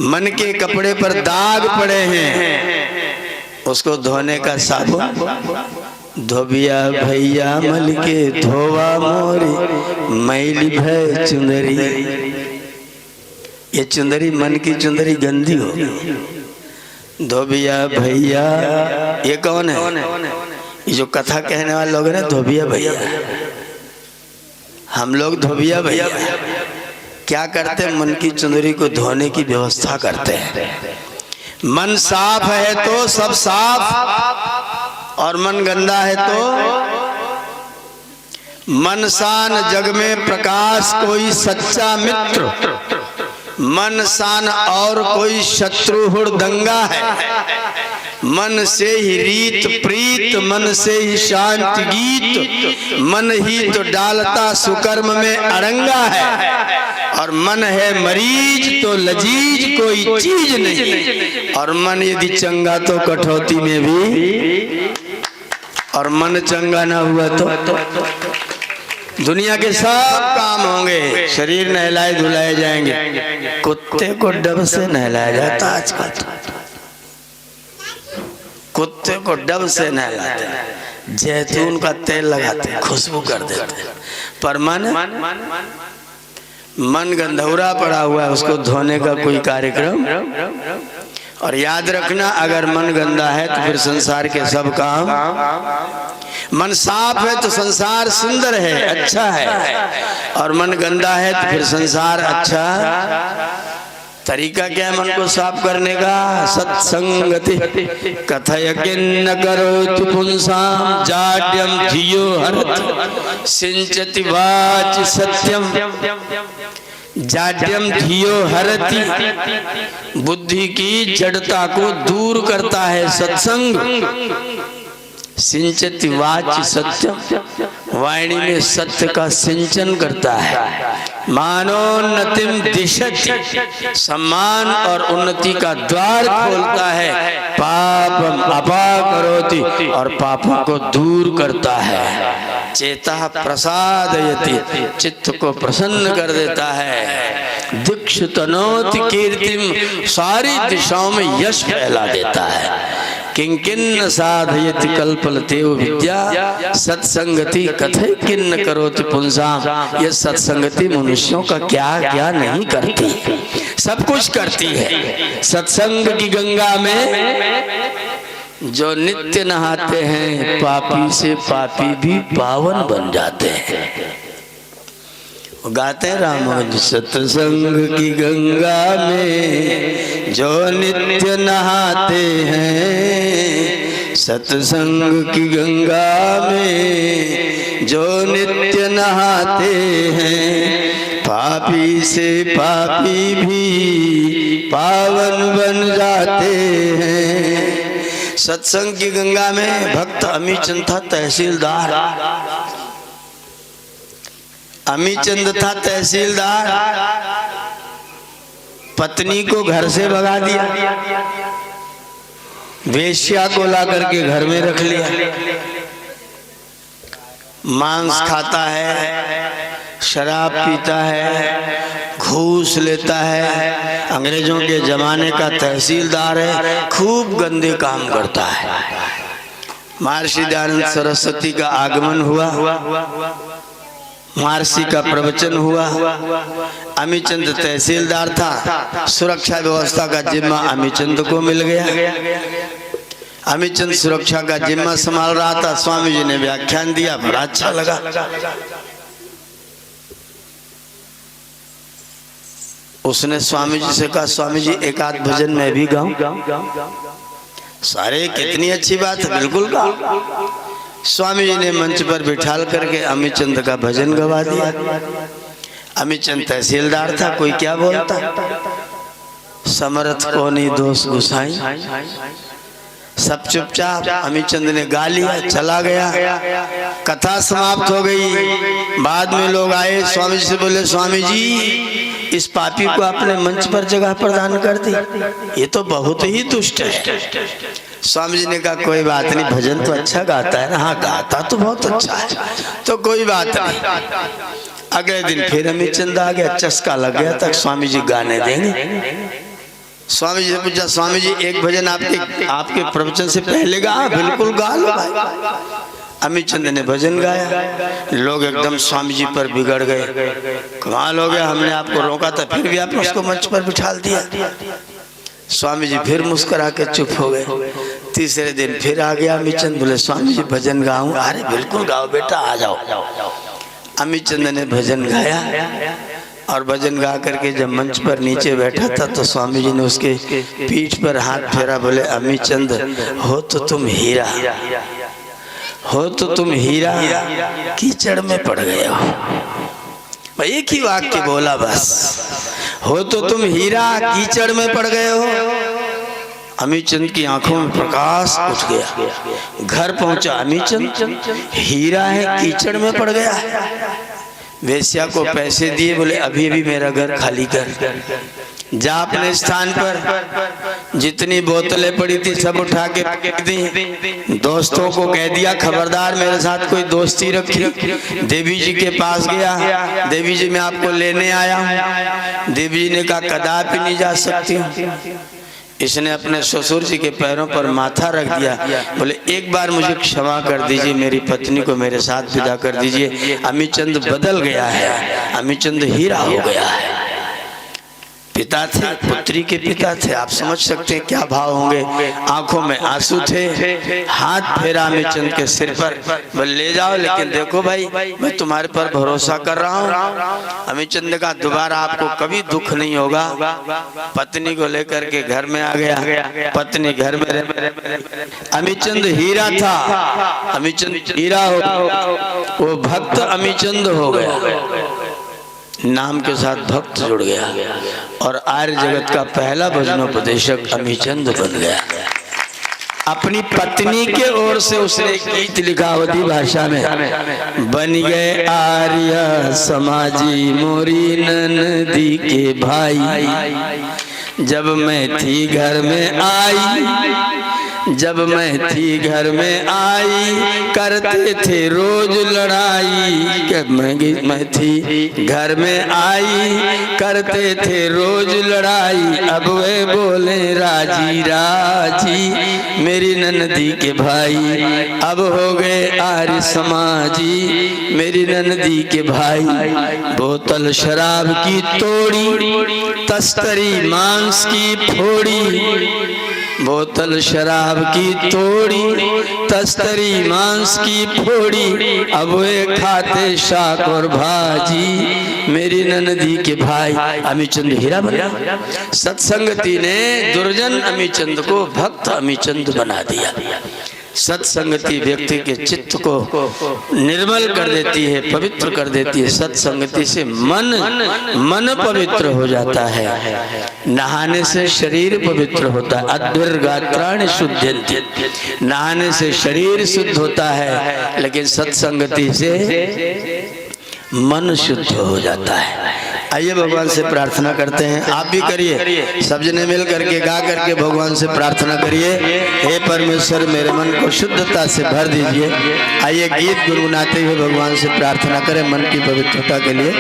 मन के कपड़े पर दाग पड़े हैं, उसको धोने का साबुन। धोबिया भैया मल के धोवा मोरी, मैली भय चुंदरी। ये चुंदरी मन की चुंदरी गंदी हो। धोबिया भैया, ये कौन है? ये जो कथा कहने वाले लोग हैं धोबिया भैया। हम लोग धोबिया भैया क्या करते हैं? मन की चुंदरी को धोने की व्यवस्था करते हैं। मन साफ है तो सब साफ, और मन गंदा है तो मन सान जग में प्रकाश कोई सच्चा मित्र, मन सान और कोई शत्रु हुड़दंगा है। मन से ही रीत प्रीत, मन से ही शांति गीत, मन ही तो डालता सुकर्म में अरंगा है। और मन है मरीज तो लजीज कोई चीज नहीं, और मन यदि चंगा तो कठौती में भी, और मन चंगा ना हुआ तो दुनिया के सब काम होंगे। शरीर नहलाए धुलाए जाएंगे, कुत्ते को डब से नहलाया जाता आजकल। कुत्ते को डब से नहलाते हैं, जैतून का तेल लगाते हैं, खुशबू कर देते हैं। पर मन गंधौरा पड़ा हुआ है, उसको धोने का कोई कार्यक्रम। और याद रखना, अगर मन गंदा है तो फिर संसार के सब काम। मन साफ है तो संसार सुंदर है, अच्छा है, और मन गंदा है तो फिर संसार अच्छा। तरीका क्या है मन को साफ करने का? सत्संगति कथय किन्न करोति पुंसाम, जाड्यम धियो हरति सिंचति वाचि सत्यम। जाड्यम धियो हरति, बुद्धि की जड़ता को दूर करता है सत्संग। सिंचति वाचि सत्यम, वाणी में सत्य का सिंचन करता है। मानोन्नतिम दिशति, सम्मान और उन्नति का द्वार खोलता है। पापम अपाकरोति, और पापों को दूर करता है। चेता प्रसादयति, चित्त को प्रसन्न कर देता है। दीक्षितनोति कीर्तिम, सारी दिशाओं में यश फैला देता है। किंकिन्न साधयति कल्पलते विद्या, सत्संगति कथय किन्न करोति पुंसाम। ये सत्संगति मनुष्यों का क्या क्या नहीं करती, सब कुछ करती है। सत्संग की गंगा में जो नित्य नहाते हैं, पापी से पापी भी पावन बन जाते हैं। गाते हैं रामानुज। सत्संग की गंगा में जो नित्य नहाते हैं, सत्संग की गंगा में जो नित्य नहाते हैं, पापी से पापी भी पावन बन जाते हैं। सत्संग की गंगा में भक्त अमीचंद था तहसीलदार। अमीचंद था तहसीलदार, पत्नी को घर से भगा दिया, वेश्या को ला करके घर में रख लिया। मांस खाता है, शराब पीता है, घूस लेता है। अंग्रेजों के जमाने का तहसीलदार है, खूब गंदे काम करता है। महर्षि दयानंद सरस्वती का आगमन हुआ, महर्षि का प्रवचन हुआ। अमीचंद तहसीलदार था, सुरक्षा व्यवस्था का जिम्मा अमीचंद को मिल गया। अमीचंद सुरक्षा का जिम्मा संभाल रहा था। स्वामी जी ने व्याख्यान दिया, बड़ा अच्छा लगा। उसने स्वामी जी से कहा, स्वामी जी एक आध भजन मैं भी गाऊं? सारे कितनी अच्छी बात है, बिल्कुल गाओ। स्वामी जी ने मंच पर बिठाल करके अमीचंद का भजन गवा दिया। अमीचंद तहसीलदार था, कोई क्या बोलता। समर्थ को नहीं दोष गुसाई, सब चुपचाप। अमीचंद ने गा लिया, चला गया। कथा समाप्त हो गई। बाद में लोग आए, स्वामी जी से बोले, स्वामी जी इस पापी को अपने मंच पर जगह प्रदान कर दी, ये तो बहुत ही दुष्ट है। स्वामी जी ने कहा कोई बात नहीं, भजन तो अच्छा गाता है ना। हाँ गाता तो बहुत अच्छा है, तो कोई बात नहीं। अगले दिन फिर अमीचंद आ गया, चस्का लग गया तक स्वामी जी गाने देंगे। स्वामी जी ने पूछा, स्वामी जी एक भजन आपके प्रवचन से पहले गा? बिल्कुल गा लो भाई। अमीचंद ने भजन गाया। लोग एकदम स्वामी जी पर बिगड़ गए, कमाल हो गया, हमने आपको रोका था फिर भी आपने उसको मंच पर बिठा दिया। स्वामी जी फिर मुस्कुरा के चुप हो गए। तीसरे दिन फिर आ गया अमीचंद, बोले स्वामी जी भजन गाऊं? अरे बिल्कुल गाओ बेटा, आ जाओ। अमीचंद ने भजन गाया और भजन गा करके जब मंच पर नीचे बैठा था तो स्वामी जी ने उसके पीठ पर हाथ फेरा, बोले अमीचंद हो तो तुम हीरा, हो तो तुम हीरा, कीचड़ में पड़ गए हो। एक ही वाक्य बोला बस, हो तो तुम हीरा, कीचड़ में पड़ गए हो। अमीचंद की आंखों में प्रकाश उठ गया। घर पहुंचा, अमीचंद हीरा है, कीचड़ में पड़ गया है। वेश्या को पैसे दिए, बोले अभी अभी मेरा घर खाली कर, जा अपने स्थान पर। जितनी बोतलें पड़ी थी सब उठा के फेंक दी। दोस्तों को कह दिया खबरदार मेरे साथ कोई दोस्ती रखी। देवी जी के पास गया, देवी जी मैं आपको लेने आया हूँ। देवी जी ने कहा कदापि नहीं जा सकती। इसने अपने ससुर जी के पैरों पर माथा रख दिया, बोले एक बार मुझे क्षमा कर दीजिए, मेरी पत्नी को मेरे साथ विदा कर दीजिए। अमीचंद बदल गया है, अमीचंद हीरा हो गया है। पिता थे, पुत्री के पिता थे, आप समझ सकते हैं क्या भाव होंगे। आंखों में आंसू थे। हाथ फेरा अमीचंद के सिर पर, बोले ले जाओ, लेकिन देखो भाई मैं तुम्हारे पर भरोसा कर रहा हूँ। अमीचंद का दोबारा आपको कभी दुख नहीं होगा। पत्नी को लेकर के घर में आ गया। पत्नी घर में, अमीचंद हीरा था, अमीचंद हीरा हो, वो भक्त अमीचंद हो गया। नाम के साथ भक्त जुड़ गया और आर्य जगत का पहला भजनोपदेशक अमीचंद बन गया। अपनी पत्नी के ओर से उसने गीत लिखा अवधी भाषा में, बन गए आर्य समाजी मोरी ननदी के भाई। जब मैं थी घर में आई, जब मैं थी घर में आई, करते थे रोज लड़ाई। मैं थी घर में आई, करते थे रोज लड़ाई। अब वे बोले राजी राजी मेरी ननदी के भाई। अब हो गए आर्य समाजी मेरी ननदी के भाई। बोतल शराब की तोड़ी, तस्करी मांस की फोड़ी, बोतल शराब की तोड़ी, तस्तरी मांस की फोड़ी, अब वे खाते शाक और भाजी। मेरी ननदी के भाई अमीचंद हीरा बना। सत्संगति ने दुर्जन अमीचंद को भक्त अमीचंद बना दिया। सत्संगति व्यक्ति के चित्त को निर्मल कर देती है, पवित्र कर देती है। सत्संगति से मन पवित्र हो जाता है। नहाने से शरीर पवित्र होता है। अद्भिर्गात्राणि शुद्ध्यन्ति, नहाने से शरीर शुद्ध होता है, लेकिन सत्संगति से मन शुद्ध हो जाता है। आइए भगवान से प्रार्थना करते हैं। आप भी करिए, सब जने मिल करके गा करके भगवान से प्रार्थना करिए। हे परमेश्वर, मेरे मन को शुद्धता से भर दीजिए। आइए गीत गुनगुनाते हुए भगवान से प्रार्थना करें मन की पवित्रता के लिए।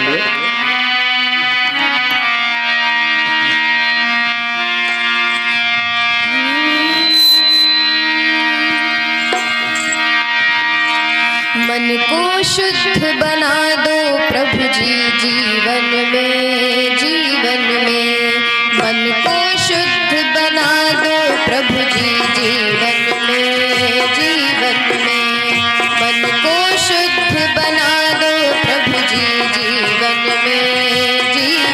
मन को शुद्ध बना दो प्रभु जी जीवन में, जीवन में। मन को शुद्ध बना दो प्रभु जी जीवन में, जीवन में। मन को शुद्ध बना दो प्रभु जी जीवन में, जीवन में।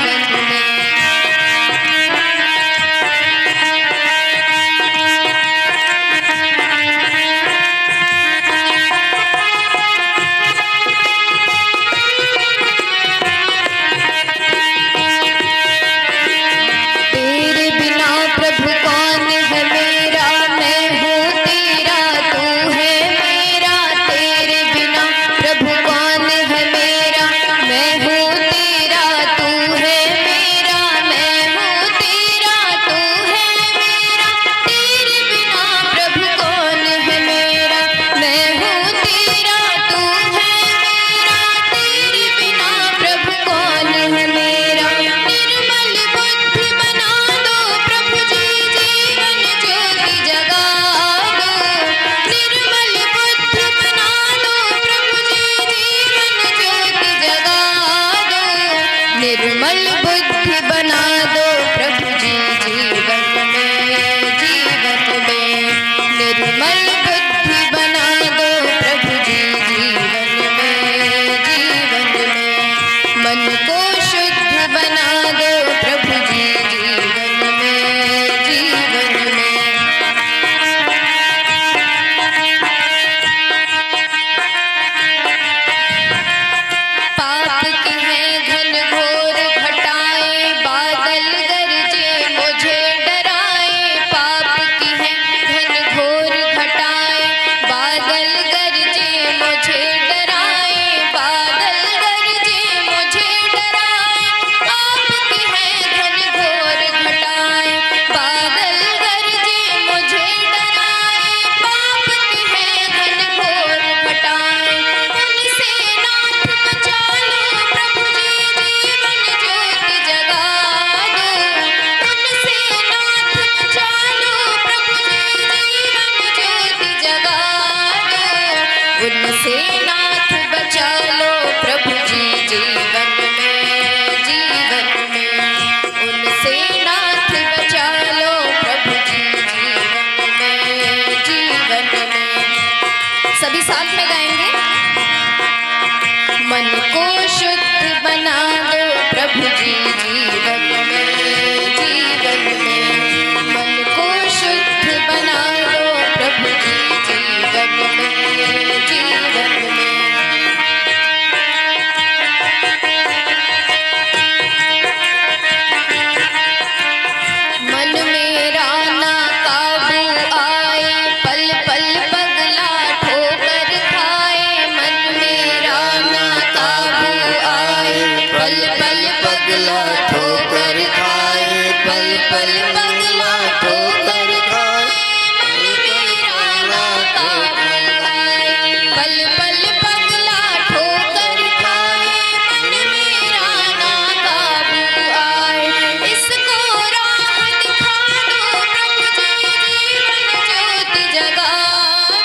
निर्मल बुद्धि बना दो प्रभु जी जीवन में, जीवन में। निर्मल बुद्धि बना दो प्रभु जी जीवन में, जीवन में। मन को शुद्ध बना दो प्रभु जी जीवन में, जीवन में। पाप के हैं घनघोर घटाए, बादल गरजे मुझे डराए। पाप की हैं घनघोर घटाए, बादल गरजे मुझे डराए। बादल गरजे मुझे डराए। पाप की हैं घनघोर घटाए, बादल गरजे मुझे डराए। पाप की हैं घनघोर घटाए, उनसे नाथ बचा लो प्रभु जी जीवन ज्योति जगा दो। उनसे नाथ बचा लो प्रभु जी जीवन ज्योति जगा दो। उनसे नाथ बचा लो प्रभु जी जीवन में, जीवन में। उनसे नाथ बचा लो प्रभु जी जीवन में, जीवन में। सभी साथ में गाएंगे। मन को शुद्ध बना दो प्रभु जी जीवन में, जीवन में। मन को शुद्ध बना दो प्रभु जी जीवन में, जीवन में। मन मेरा ना काबू आए, पल पल पगला ठोकर खाए। मन मेरा ना काबू आए, पल पल पगला ठोकर खाए। पल पल पगला ठोकर खाए। मन मेरा ना काबू आए, पल पल पगला ठोकर खाए। मन मेरा ना काबू आए। इसको राह दिखा दो प्रभु जी जीवन ज्योति जगा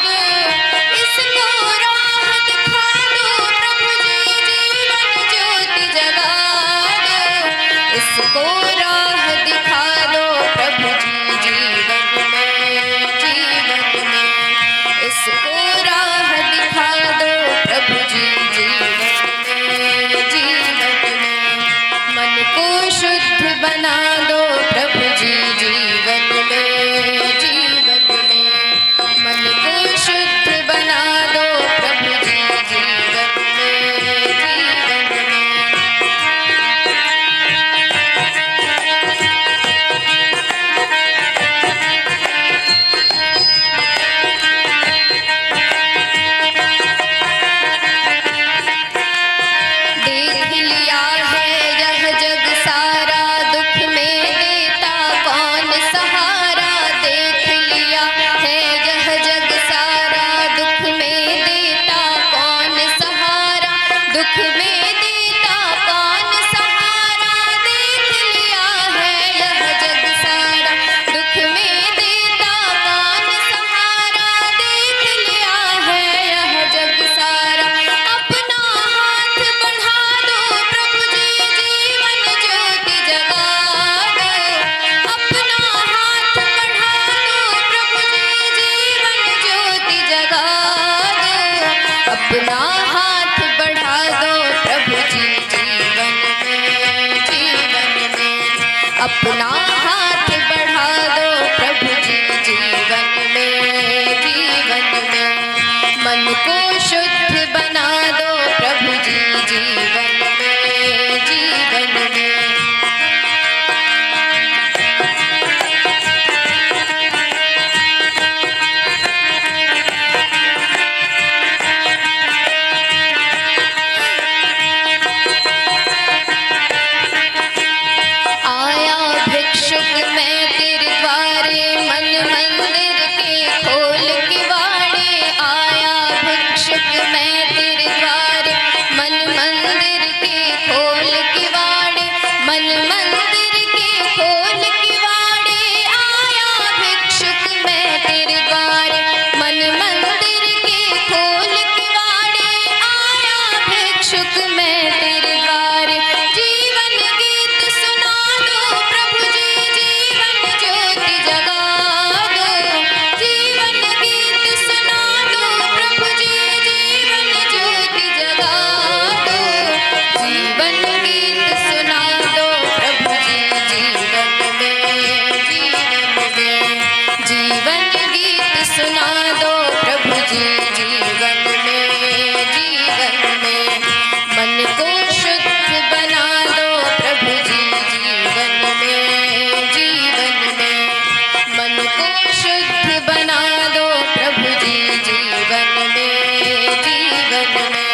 दो। इसको राह दिखा दो प्रभु जी जीवन ज्योति जगा दो। इसको राह दिखा दो प्रभु जी जीवन में, में देता कौन सहारा, देख लिया है यह जग सारा। दुख में देता कौन सहारा, देख लिया है यह जग सारा। अपना हाथ बढ़ा दो प्रभु जी, जीवन ज्योति जगा दो। अपना हाथ बढ़ा दो प्रभु जी, जीवन ज्योति जगा दो। अपना हाथ बढ़ा दो प्रभु जी, जीवन में, जीवन में। अपना हाथ बढ़ा दो प्रभु जी, जीवन में, जीवन में। मन को शुद्ध बना दो प्रभु जी, जीवन में, जीवन में। आया भिक्षुक मैं तेरे द्वारे, मन मंदिर के खोल किवाड़े। आया भिक्षुक मैं तेरे द्वारे, मन मंदिर के खोल किवाड़े। मन मंदिर के खोल किवाड़े। आया भिक्षुक मैं तेरे द्वारे, मन मंदिर के खोल किवाड़े। आया भिक्षुक मैं तेरे द्वारे। जीवन गीत सुना दो प्रभु जी, जीवन ज्योति जगा दो। जीवन गीत सुना दो प्रभु जी, जीवन ज्योति जगा दो। जीवन गीत सुना दो प्रभु जी, जीवन में, जीवन में। जीवन गीत सुना दो प्रभु जी, जीवन में, जीवन में। मन को शुद्ध बना दो प्रभु जी, जीवन में, जीवन में। मन को शुद्ध बना दो प्रभु जी, जीवन में, जीवन में।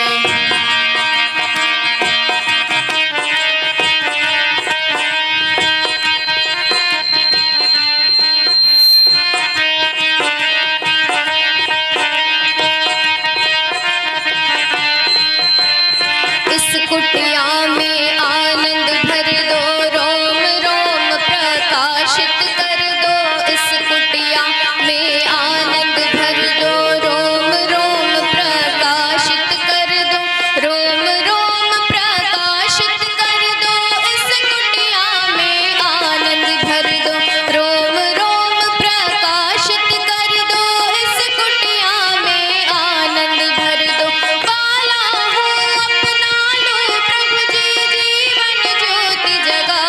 इस कुटिया में आनंद भर दो, रोम रोम प्रकाशित कर दो। इस कुटिया में आनंद भर दो, रोम रोम प्रकाशित कर दो। रोम रोम प्रकाशित कर दो। इस कुटिया में आनंद भर दो, रोम रोम प्रकाशित कर दो। इस कुटिया में आनंद भर दो। बाला हूँ अपना लो प्रभु जी, जीवन ज्योति जगा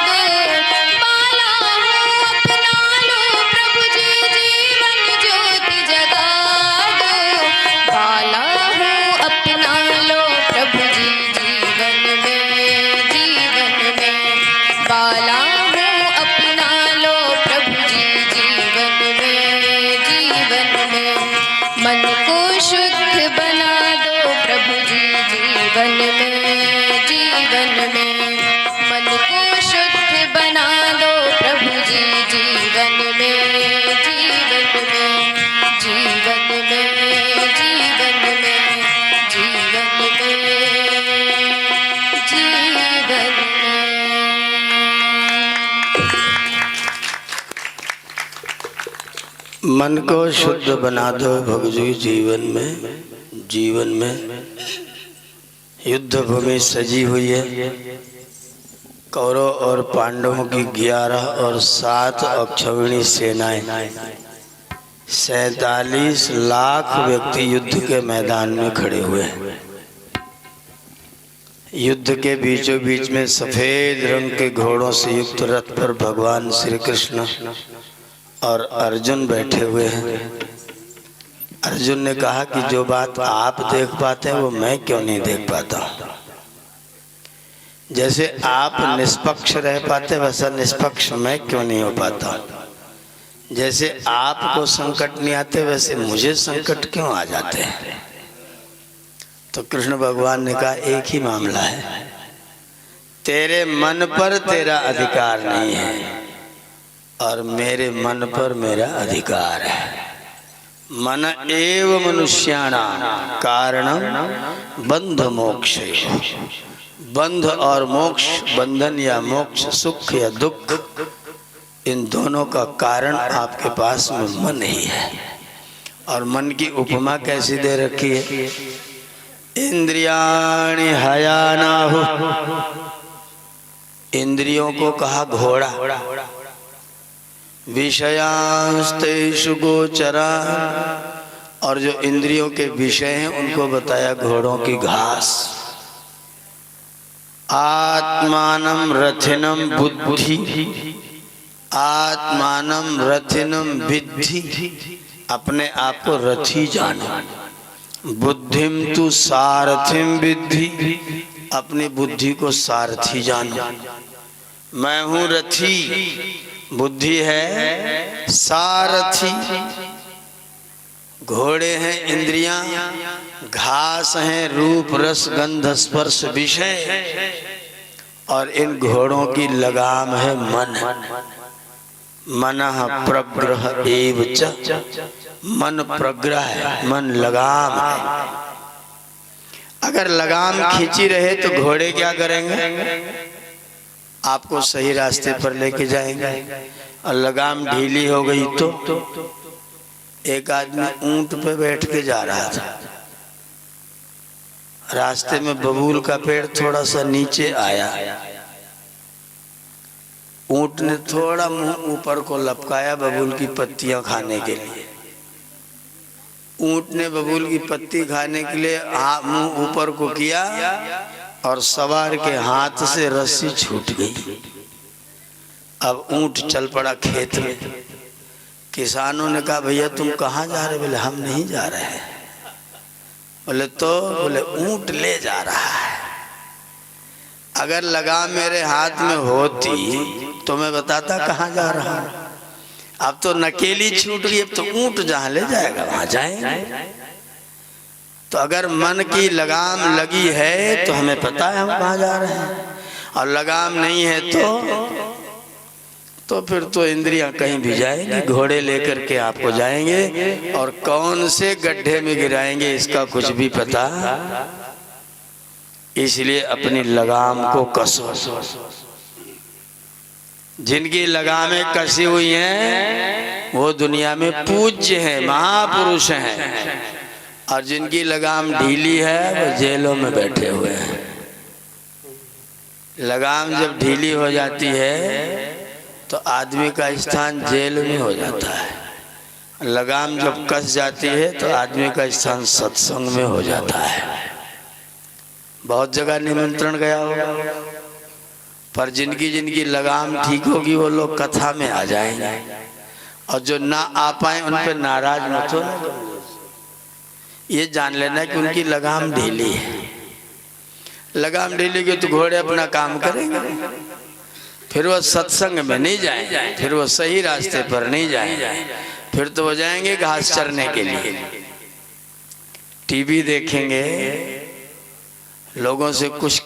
दो। बाला हूँ अपना लो प्रभु जी, जीवन ज्योति जगा दो। बाला हूँ अपना लो प्रभु जी, जीवन में, जीवन में। बाला हूँ अपना लो प्रभु जी, जीवन में, जीवन में। मन को शुद्ध बना दो प्रभु जी, जीवन में, जीवन में। मन को शुद्ध बना दो प्रभु जी, जीवन में, जीवन में। जीवन में, जीवन में। जीवन में, जीवन में। मन को शुद्ध बना दो भगजू जीवन में, जीवन में। युद्ध भूमि सजी हुई है। कौरव और पांडवों की 11 और 7 अक्षौहिणी सेनाएं, 47 लाख व्यक्ति युद्ध के मैदान में खड़े हुए हैं। युद्ध के बीचों बीच में सफेद रंग के घोड़ों से युक्त रथ पर भगवान श्री कृष्ण और अर्जुन बैठे हुए हैं। अर्जुन ने कहा कि जो बात आप देख पाते हैं वो मैं क्यों नहीं देख पाता। जैसे आप निष्पक्ष रह पाते वैसा निष्पक्ष मैं क्यों नहीं हो पाता। जैसे आपको संकट नहीं आते वैसे मुझे संकट क्यों आ जाते हैं। तो कृष्ण भगवान ने कहा एक ही मामला है, तेरे मन पर तेरा अधिकार नहीं है और मेरे मन पर मेरा अधिकार है। मन एव मनुष्याणां कारणं बंध मोक्ष। बंध और मोक्ष, बंधन या मोक्ष, सुख या दुख, इन दोनों का कारण आपके पास में मन ही है। और मन की उपमा कैसी दे रखी है? इंद्रियाणि हयानाहु, इंद्रियों को कहा घोड़ा। विषयांस्तेषु गोचरा, और जो इंद्रियों के विषय हैं उनको बताया घोड़ों की घास। आत्मानं रथिनं बुद्धि, आत्मानं रथिनं विद्धि, अपने आप को रथी जानो। बुद्धिम तु सारथिम विद्धि, अपनी बुद्धि को सारथी जानो। मैं हूं रथी, बुद्धि है सारथी। घोड़े हैं इंद्रियां, घास हैं रूप रस गंध स्पर्श विषय, और इन घोड़ों की लगाम है मन। मनः प्रग्रह एव च, मन प्रग्रह है, मन लगाम है। अगर लगाम खींची रहे तो घोड़े क्या करेंगे? आपको सही रास्ते पर लेके जाएंगे। और लगाम ढीली हो गई तो एक आदमी ऊंट पे बैठ के जा रहा था, रास्ते में बबूल का पेड़ थोड़ा सा नीचे आया। ऊंट ने थोड़ा मुंह ऊपर को लपकाया बबूल की पत्तियां खाने के लिए। ऊंट ने बबूल की पत्ती खाने के लिए मुंह ऊपर को किया और सवार के हाथ से रस्सी छूट गई। अब ऊंट चल पड़ा खेत में। किसानों ने कहा भैया तुम कहाँ जा रहे? बोले हम नहीं जा रहे हैं। बोले तो? बोले ऊंट ले जा रहा है। अगर लगाम मेरे हाथ में होती तो मैं बताता कहाँ जा रहा हूँ। अब तो नकेली छूट गई, अब तो ऊंट जहाँ ले जाएगा वहां जाएंगे। तो अगर मन की लगाम लगी है तो हमें पता है हम कहाँ जा रहे हैं, और लगाम नहीं है तो फिर तो इंद्रियां कहीं भी जाएंगी। घोड़े लेकर के आपको जाएंगे और कौन से गड्ढे में गिराएंगे इसका कुछ भी पता। इसलिए अपनी लगाम को कसो। जिनकी लगामें कसी हुई हैं वो दुनिया में पूज्य हैं, महापुरुष हैं, और जिनकी लगाम ढीली है वो जेलों में बैठे हुए हैं। लगाम जब ढीली हो जाती है तो आदमी का स्थान जेल में हो जाता है। लगाम जब कस जाती है तो आदमी का स्थान सत्संग में हो जाता है। बहुत जगह निमंत्रण गया होगा, पर जिनकी जिनकी लगाम ठीक होगी वो लोग कथा में आ जाएंगे, और जो ना आ पाए उन पर नाराज मत हो। ये जान लेना कि उनकी लगाम ढीली है। लगाम ढीली की तो घोड़े अपना काम करेंगे, फिर वो सत्संग में नहीं जाएंगे, फिर वो सही रास्ते पर नहीं जाएंगे, फिर तो वो जाएंगे घास चरने के लिए। टीवी देखेंगे, लोगों से कुछ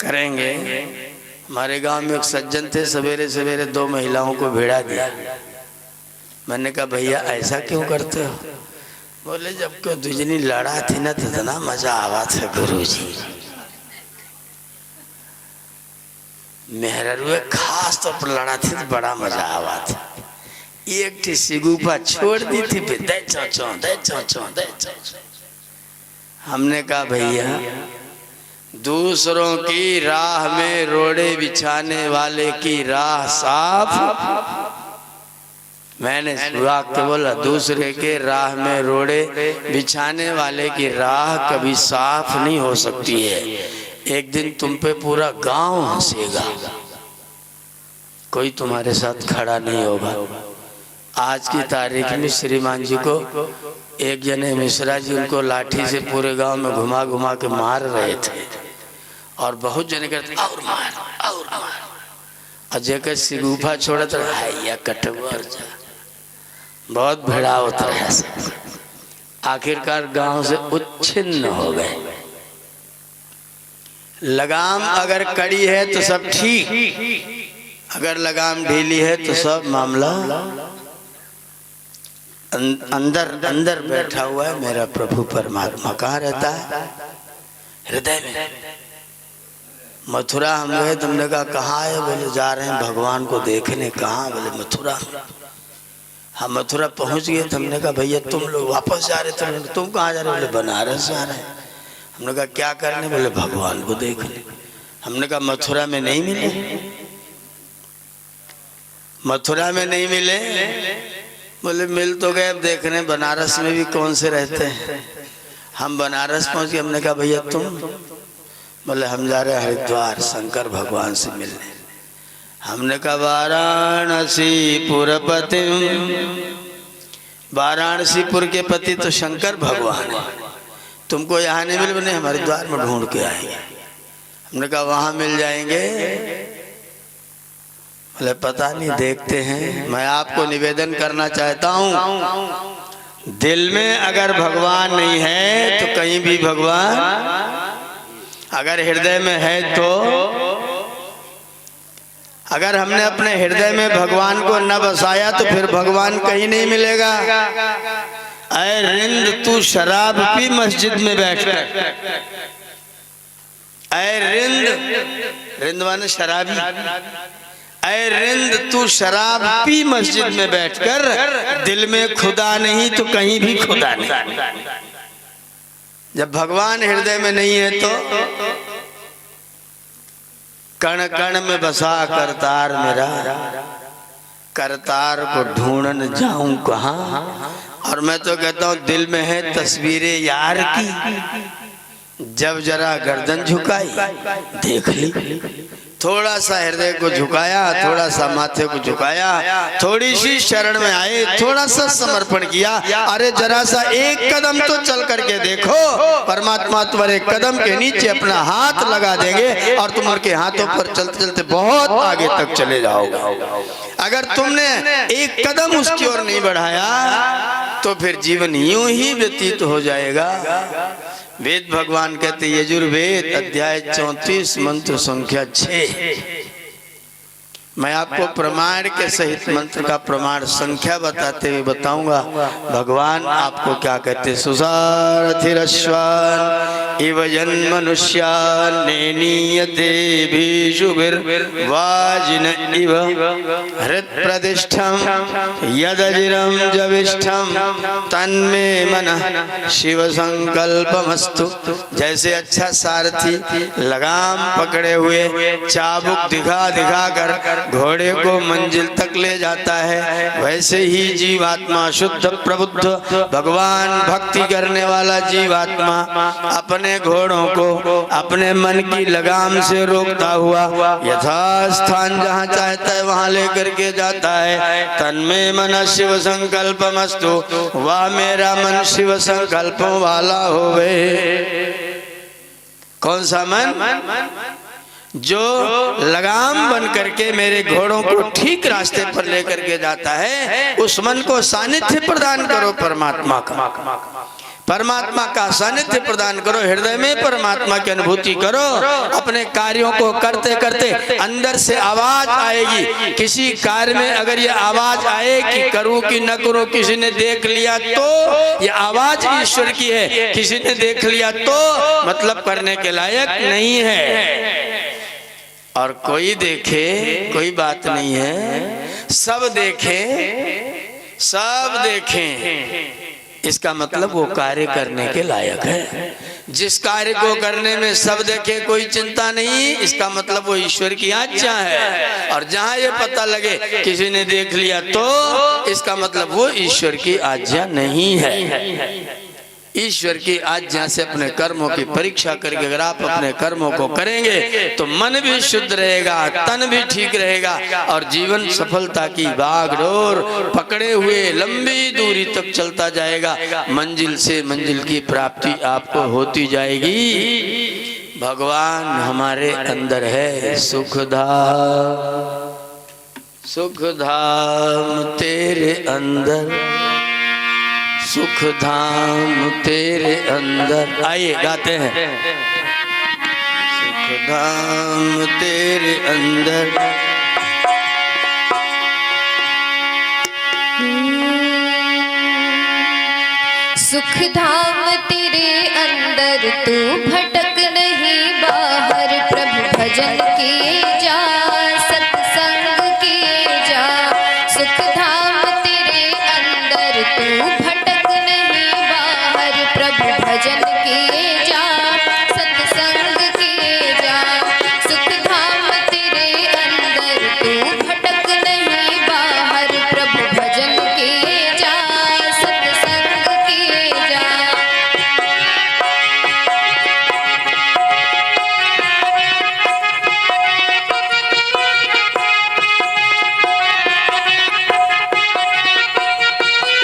करेंगे। हमारे गांव में एक सज्जन थे, सवेरे सवेरे 2 महिलाओं को भिड़ा दिया। मैंने कहा भैया ऐसा क्यों करते हो? बोले जब को दुजनी लड़ा थी ना तो इतना मजा आवा था गुरुजी। मेहरुए खास तौर पर लड़ा थी तो बड़ा मजा आवा था। एक ठी सिगुफा छोड़ दी थी, फिर दे चौचो दे चौचो दे चौचो। हमने कहा भैया दूसरों की राह में रोड़े बिछाने वाले की राह साफ। मैंने वाक्य बोला, दूसरे के राह में रोड़े बिछाने वाले की राह कभी साफ नहीं हो सकती है। एक दिन तुम पे पूरा गांव हंसेगा, कोई तुम्हारे साथ खड़ा नहीं होगा। आज की तारीख में श्रीमान जी को एक जने मिश्रा जी उनको लाठी से पूरे गांव में घुमा घुमा के मार रहे थे, और बहुत जने कहते और मार और मार, और जेकर सिगुफा छोड़त रहा कटवर जा, बहुत भिड़ा होता है। आखिरकार गांव से उच्छिन्न हो गए। लगाम अगर कड़ी है तो सब ठीक, अगर लगाम ढीली है तो सब मामला अंदर अंदर बैठा हुआ है मेरा प्रभु परमात्मा। कहाँ रहता है? हृदय में। मथुरा हम गए, तुमने कहा कहाँ है? बोले जा रहे हैं भगवान को देखने। कहाँ? बोले मथुरा। हम मथुरा पहुंच गए। हमने कहा भैया तुम लोग वापस जा रहे थे? तुम कहाँ जा रहे? बोले बनारस जा रहे हैं। हमने कहा क्या करने? बोले भगवान को देखने। हमने कहा मथुरा में नहीं मिले? मथुरा में नहीं मिले? बोले मिल तो गए, अब देखने बनारस में भी कौन से रहते हैं। हम बनारस पहुंच गए। हमने कहा भैया तुम? बोले हम जा रहे हैं हरिद्वार शंकर भगवान से मिलने। हमने कहा वाराणसी पुरपति, वाराणसीपुर के पति तो शंकर भगवान है, तुमको यहाँ नहीं मिले? बने हम हरिद्वार में ढूंढ के आएंगे। हमने कहा वहां मिल जाएंगे? बोले पता नहीं, देखते हैं। मैं आपको निवेदन करना चाहता हूं, दिल में अगर भगवान नहीं है तो कहीं भी भगवान, अगर हृदय में है तो, अगर हमने अपने हृदय में भगवान को न बसाया तो फिर भगवान कहीं नहीं मिलेगा। ऐ रिंद तू शराब पी मस्जिद में बैठकर। ऐ रिंद, रिंद माने शराबी। ऐ रिंद तू शराब पी मस्जिद में बैठकर, दिल में खुदा नहीं तो कहीं भी खुदा नहीं। जब भगवान हृदय में नहीं है तो कण कण में बसा करतार मेरा, करतार को ढूंढन जाऊं कहां। और मैं तो कहता हूं दिल में है तस्वीरें यार की, जब जरा गर्दन झुकाई देख ली। थोड़ा सा हृदय को झुकाया, थोड़ा सा माथे को झुकाया, थोड़ी सी शरण में आए, थोड़ा सा समर्पण किया। अरे जरा सा एक कदम तो चल करके देखो, परमात्मा तुम्हारे कदम के नीचे अपना हाथ लगा देंगे और तुम उनके हाथों पर चलते चलते बहुत आगे तक चले जाओगे। अगर तुमने एक कदम उसकी ओर नहीं बढ़ाया तो फिर जीवन यूं ही व्यतीत हो जाएगा। वेद भगवान कहते यजुर्वेद अध्याय 34 मंत्र संख्या 6। मैं आपको प्रमाण के सहित मंत्र का प्रमाण संख्या बताते हुए बताऊंगा। भगवान आपको क्या कहते? सुसारथिरश्वान इव जन्मनुष्यान् नेनीयते भीषुभिर्वाजिन इव हृत्प्रतिष्ठं यदजिरं जविष्ठं तन्मे मनः शिव संकल्पमस्तु। जैसे अच्छा सारथी लगाम पकड़े हुए चाबुक दिखा दिखा कर घोड़े को मंजिल तक ले जाता है, वैसे ही जीवात्मा शुद्ध प्रबुद्ध भगवान भक्ति करने वाला जीवात्मा अपने घोड़ों को अपने मन की लगाम से रोकता हुआ यथास्थान जहाँ चाहता है वहां लेकर के जाता है। तन्मे मन शिव संकल्पमस्तु, वह मेरा मन शिव संकल्प वाला होवे। कौन सा मन? जो लगाम बन करके मेरे घोड़ों को ठीक रास्ते पर लेकर के जाता है, उस मन को सानिध्य प्रदान करो परमात्मा का। परमात्मा का सानिध्य प्रदान करो, हृदय में परमात्मा की अनुभूति करो। अपने कार्यों को करते करते अंदर से आवाज आएगी। किसी कार्य में अगर ये आवाज आए कि करूं कि न करूं, किसी ने देख लिया तो ये आवाज ईश्वर की है, किसी ने देख लिया तो मतलब करने के लायक नहीं है। और कोई देखे कोई बात नहीं है, सब देखे सब देखें, इसका मतलब वो कार्य करने के लायक है। जिस कार्य को करने में सब देखे कोई चिंता नहीं, इसका मतलब वो ईश्वर की आज्ञा है। और जहां ये पता लगे किसी ने देख लिया तो इसका मतलब वो ईश्वर की आज्ञा नहीं है। ईश्वर की आज्ञा से अपने कर्मों की परीक्षा करके अगर आप अपने कर्मों को करेंगे तो मन भी शुद्ध रहेगा, तन भी ठीक रहेगा और जीवन सफलता की बागडोर पकड़े हुए लंबी दूरी तक चलता जाएगा। मंजिल से मंजिल की प्राप्ति आपको होती जाएगी। भगवान हमारे अंदर है। सुख धाम तेरे अंदर, सुख धाम तेरे अंदर। आइए गाते हैं। सुख धाम तेरे अंदर, सुख धाम तेरे अंदर तू भटक नहीं बाहर प्रभु भजन किए जा सत्संग किए जा सुख धाम तेरे अंदर तू भटक नहीं बाहर प्रभु भजन किए जा सत्संग किए जा सुख धाम तेरे अंदर तू भटक नहीं बाहर प्रभु भजन किए जा सत्संग किए जा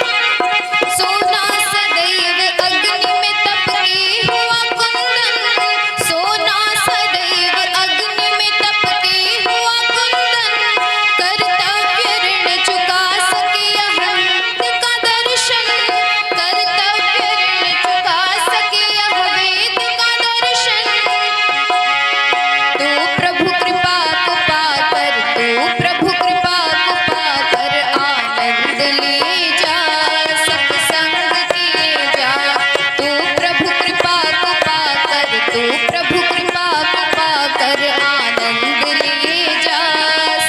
सोना सदैव अग्नि में तपके हुआ कुंदन सोना सदैव अग्नि में तपके हुआ कुंदन कर्तव्य ऋण चुका सके अहंत का दर्शन कर्तव्य ऋण चुका सके यह वेद का दर्शन तू प्रभु कृपा को पाकर तू प्रभु कृपा को पाकर आनंद लिए जा सत्संग किए जा तू प्रभु कृपा को पाकर तू प्रभु कृपा को पाकर आनंद लिए जा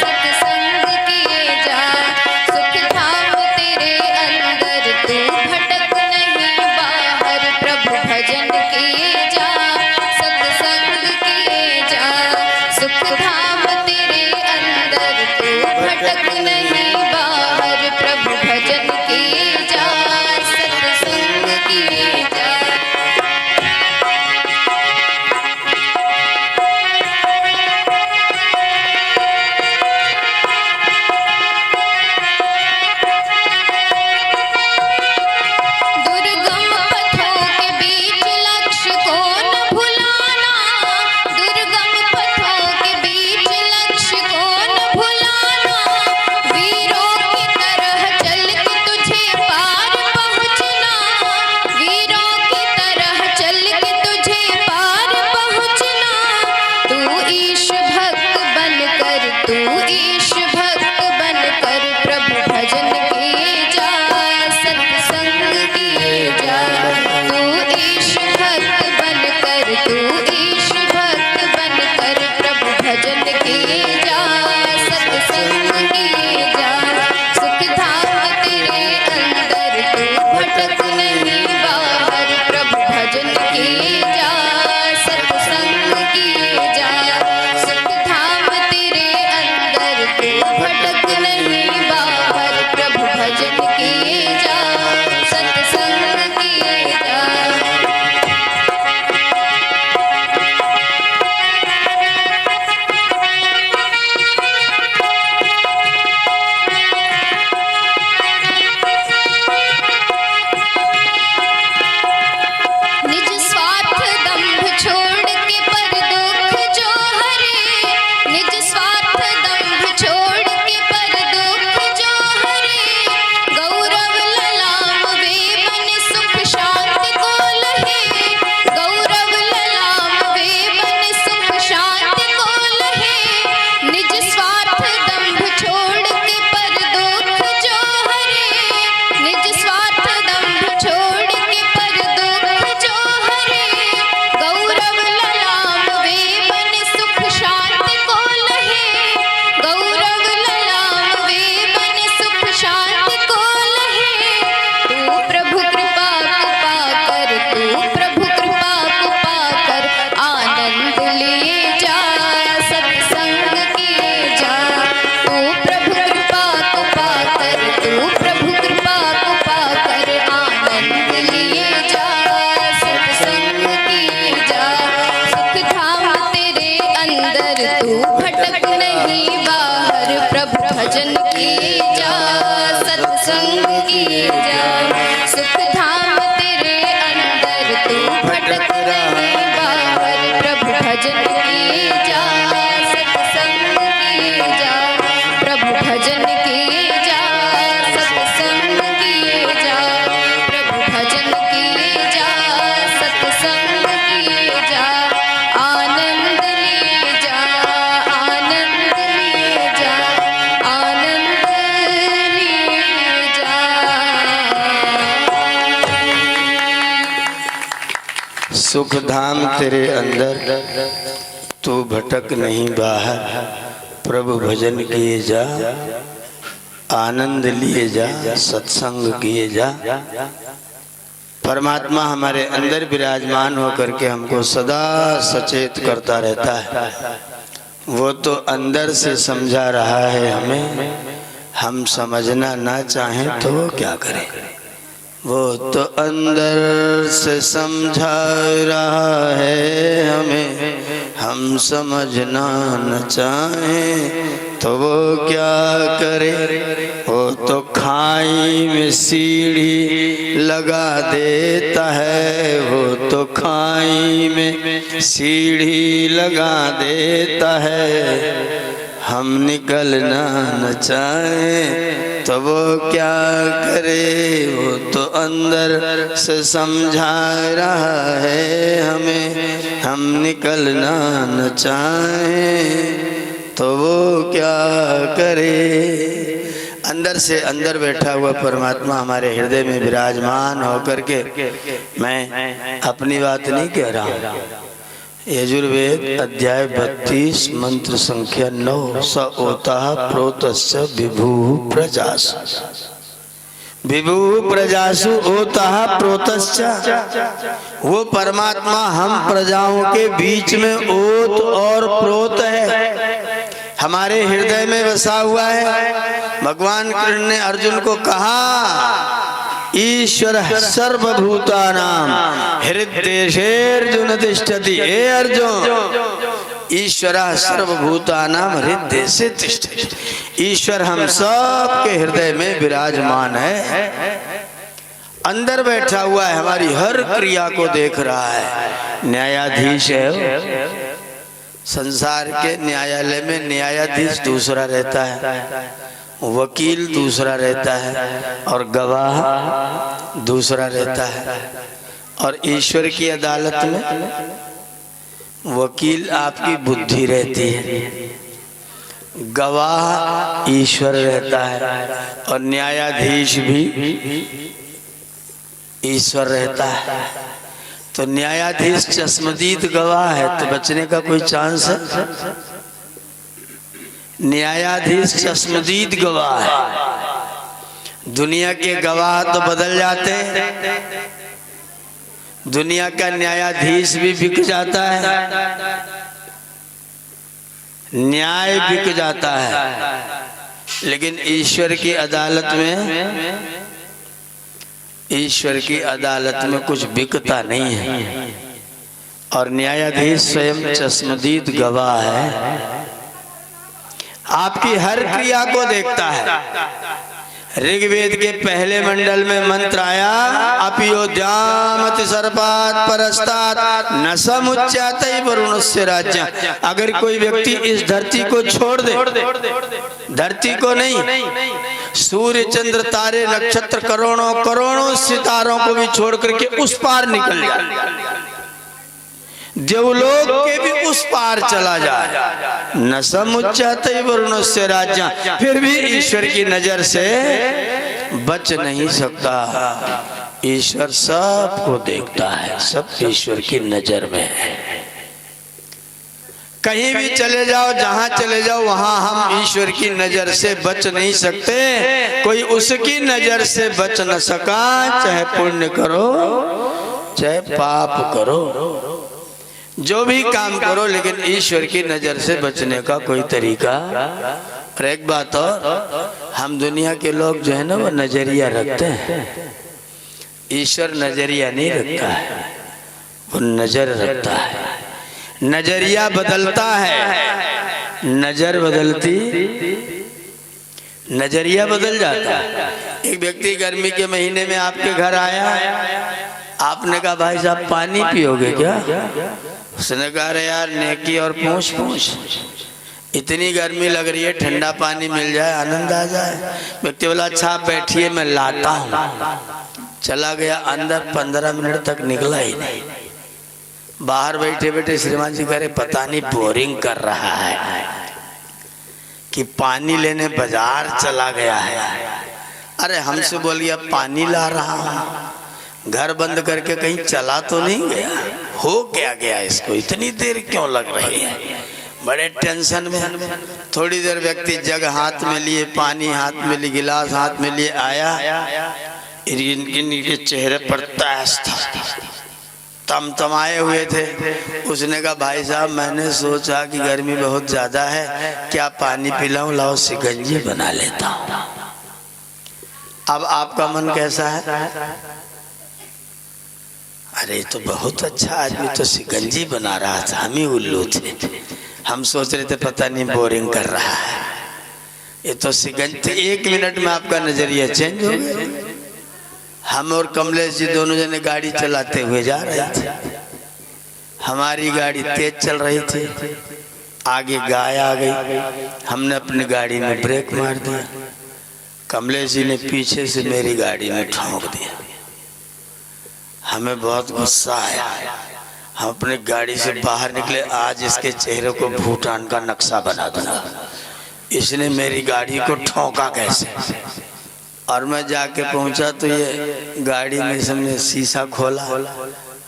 सत्संग किए जा सुख धाम तेरे अंदर तू भटक नहीं बाहर प्रभु भजन किए जा सत्संग किए जा सुख धाम तेरे अंदर तू भटक नहीं बाहर प्रभु भजन किए जा सत्संग किए जा दुर्गम पथों के बीच लक्ष्य को न भुलाना दुर्गम पथों के बीच लक्ष्य को न भुलाना वीरों की तरह चल के तुझे पार पहुंचना वीरों की तरह चल के तुझे पार पहुंचना तू ईश भक्त बनकर तू ईश भक्त बनकर प्रभु भजन किए जा सत्संग किए जा तू ईश भक्त बनकर तू ईश भक्त बनकर प्रभु भजन किए जा सत्संग किए जा सुख धाम तेरे अंदर तू भटक नहीं बाहर प्रभु भजन किए जा सत्संग किए जा सुख धाम तेरे अंदर तू भटक नहीं बाहर प्रभु भजन किए जा सत्संग किए जा निज स्वार्थ दंभ छोड़ के पर दुख जो हरे निज स्वार्थ दंभ छोड़ के पर दुख जो हरे गौरव ललाम वे बन सुख शांति को लहे गौरव ललाम वे बन सुख शांति को लहे निज स्वार्थ दंभ छोड़ के पर दुख जो हरे निज स्वार्थ दंभ छोड़ के पर दुख जो हरे गौरव ललाम वे बन सुख शांति को लहे गौरव ललाम वे बन सुख शांति को लहे तू प्रभु कृपा को पाकर तू प्रभु कृपा को पाकर आनंद लिए जा सत्संग किए जा तू प्रभु कृपा को पाकर तू प्रभु कृपा को पाकर आनंद लिए जा सत्संग किए जा सुख धाम तेरे अंदर तू भटक नहीं बाहर प्रभु भजन किए जा सत्संग किए जा सुख धाम तेरे अंदर तू भटक नहीं बाहर प्रभु भजन किए जा सत्संग किए जा प्रभु भजन किए जा सत्संग किए जा प्रभु भजन किए जा सत्संग किए जा आनंद लिए जा आनंद लिए जा आनंद सुख धाम तेरे अंदर, तू भटक नहीं बाहर। प्रभु भजन किए जा, आनंद लिए जा, सत्संग किए जा। परमात्मा हमारे अंदर विराजमान होकर के हमको सदा सचेत करता रहता है। वो तो अंदर से समझा रहा है हमें, हम समझना ना चाहें तो वो क्या करें। वो तो अंदर से समझा रहा है हमें, हम समझना न चाहें तो वो क्या करे। वो तो खाई में सीढ़ी लगा देता है, वो तो खाई में सीढ़ी लगा देता है। हम निकलना न चाहें तो वो क्या करे। वो तो अंदर से समझा रहा है हमें, हम निकलना न चाहें तो वो क्या करे। अंदर से अंदर बैठा हुआ परमात्मा हमारे हृदय में विराजमान होकर के, मैं अपनी बात नहीं कह रहा हूँ। यजुर्वेद अध्याय 32 मंत्र संख्या 9, स ओतः प्रोतस्य विभु प्रजासु। विभु प्रजासु ओतः प्रोतस्य, वो परमात्मा हम प्रजाओं के बीच में ओत और प्रोत है, हमारे हृदय में बसा हुआ है। भगवान कृष्ण ने अर्जुन को कहा, ईश्वर सर्वभूतानां हृद्देशेर्जुन तिष्ठति। हे अर्जुन, ईश्वर सर्वभूतानां हृद्देशे तिष्ठति। ईश्वर हम सब के हृदय में विराजमान है, अंदर बैठा हुआ है, हमारी हर क्रिया को देख रहा है। न्यायाधीश है, संसार के न्यायालय में न्यायाधीश दूसरा रहता है, वकील दूसरा रहता है और गवाह दूसरा रहता है। और ईश्वर की अदालत में वकील आपकी बुद्धि रहती है, गवाह ईश्वर रहता है और न्यायाधीश भी ईश्वर रहता है। तो न्यायाधीश चश्मदीद गवाह है तो बचने का कोई चांस है? न्यायाधीश चश्मदीद गवाह है। दुनिया के गवाह तो बदल जाते हैं, दुनिया का न्यायाधीश भी बिक जाता है, न्याय बिक जाता है, लेकिन ईश्वर की अदालत में, ईश्वर की अदालत में कुछ बिकता नहीं है। और न्यायाधीश स्वयं चश्मदीद गवाह है, आपकी हर क्रिया को देखता है। ऋग्वेद के पहले मंडल में मंत्र आया, अपियोद्यामति सर्पात परस्तात् न समुच्यते वरुणस्य राज्य। अगर कोई व्यक्ति इस धरती को छोड़ दे, धरती को नहीं, सूर्य चंद्र तारे नक्षत्र करोड़ों करोड़ों सितारों को भी छोड़ करके उस पार निकल जाए, देवलोक के भी उस पार चला जाए, न समुच्यते वरुणस्य राज्य, फिर भी ईश्वर की नजर से बच नहीं सकता। ईश्वर सबको देखता है, सब ईश्वर की नजर में है। कहीं भी चले जाओ, जहां चले जाओ, वहां हम ईश्वर की नजर से बच नहीं सकते। कोई उसकी नजर से बच न सका, चाहे पुण्य करो चाहे पाप करो, जो भी काम करो, लेकिन ईश्वर की नजर से बचने का कोई तरीका। और एक बात और, हम दुनिया के लोग जो है ना, वो नजरिया रखते हैं, ईश्वर नजरिया नहीं रखता है, वो नजर रखता है। नजरिया बदलता है, नजर बदलती, नजरिया बदल जाता है। एक व्यक्ति गर्मी के महीने में आपके घर आया, आपने कहा भाई साहब पानी पियोगे क्या? उसने कहा अरे यार नेकी और पूछ पूछ, इतनी गर्मी लग रही है, ठंडा पानी मिल जाए आनंद आ जाए। व्यक्ति बोला अच्छा आप बैठिए मैं लाता हूँ। चला गया अंदर, 15 मिनट तक निकला ही नहीं। बाहर बैठे बैठे श्रीमान जी कह रहे पता नहीं बोरिंग कर रहा है कि पानी लेने बाजार चला गया है। अरे हमसे बोलिए पानी ला रहा हूँ, घर बंद करके कहीं चला तो नहीं गया, हो क्या गया, इसको इतनी देर क्यों लग रही है, बड़े टेंशन में। थोड़ी देर व्यक्ति जग हाथ में लिए, पानी हाथ में लिए, गिलास हाथ में लिए आया, इनके चेहरे पर तैस था, तमतमाए हुए थे। उसने कहा भाई साहब मैंने सोचा कि गर्मी बहुत ज्यादा है, क्या पानी पिलाऊं, लाओ शिकंजी बना लेता हूं। अब आपका मन कैसा है? अरे तो बहुत अच्छा आदमी तो शिकंजी बना रहा था, हम ही उल्लू थे, हम सोच रहे थे पता नहीं बोरिंग कर रहा है, ये तो शिकंजी। 1 मिनट में आपका नजरिया चेंज हो गया। हम और कमलेश जी दोनों जने गाड़ी चलाते हुए जा रहे थे, हमारी गाड़ी तेज चल रही थी, आगे गाय आ गई, हमने अपनी गाड़ी में ब्रेक मार दिया, कमलेश जी ने पीछे से मेरी गाड़ी में ठोक दिया। हमें बहुत गुस्सा आया, हम अपनी गाड़ी से बाहर निकले, आज इसके चेहरे को भूटान का नक्शा बना दूंगा, इसने मेरी गाड़ी को ठोका कैसे। और मैं जाके पहुंचा तो ये गाड़ी में हमने शीशा खोला,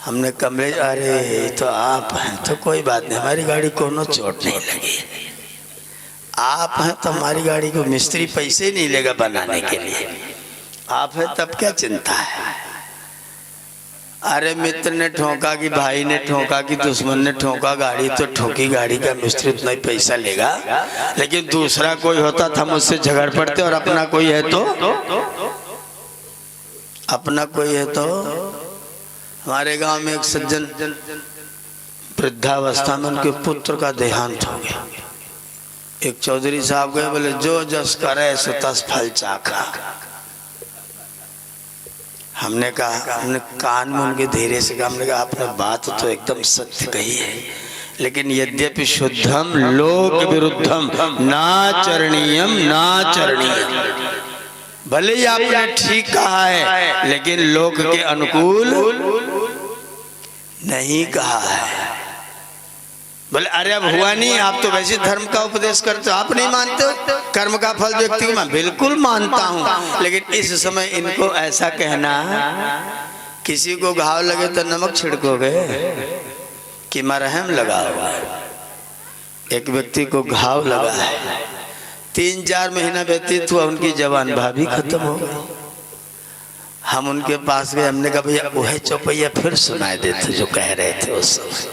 हमने कमरे, अरे तो आप हैं तो कोई बात नहीं, हमारी गाड़ी को नो चोट नहीं लगी, आप हैं तो हमारी गाड़ी को मिस्त्री पैसे नहीं लेगा बनाने के लिए, आप हैं तब क्या चिंता है। अरे मित्र ने ठोका कि भाई ने ठोका कि दुश्मन ने ठोका, गाड़ी तो ठोकी, गाड़ी का मिस्त्री उतना ही पैसा लेगा, लेकिन दूसरा कोई होता था मुझसे झगड़ पड़ते, और अपना कोई है तो, अपना कोई है तो। हमारे गांव में एक सज्जन वृद्धावस्था में उनके पुत्र का देहांत हो गया, एक चौधरी साहब गए, बोले जो जस करे सो तस फल चाखा। हमने कहा, हमने कान में उनके धीरे से कहा, हमने कहा आपने बात तो एकदम सत्य कही है, लेकिन यद्यपि शुद्धम लोक विरुद्धम नाचरणीयम नाचरणीयम, भले ही आपने ठीक कहा है लेकिन लोक के अनुकूल नहीं कहा है। बोले अरे अब हुआ नहीं, आप तो वैसे धर्म का उपदेश करते हो, आप नहीं मानते हो कर्म का फल व्यक्ति को? मैं बिल्कुल मानता हूँ, लेकिन इस समय इनको ऐसा कहना, किसी को घाव लगे तो नमक छिड़कोगे कि मरहम लगाओगे। एक व्यक्ति को घाव लगा है, 3-4 महीना व्यतीत हुआ, उनकी जवान भाभी खत्म हो गई। हम उनके पास गए, हमने कहा भैया वह चौपैया फिर सुनाए देते जो कह रहे थे उस समय,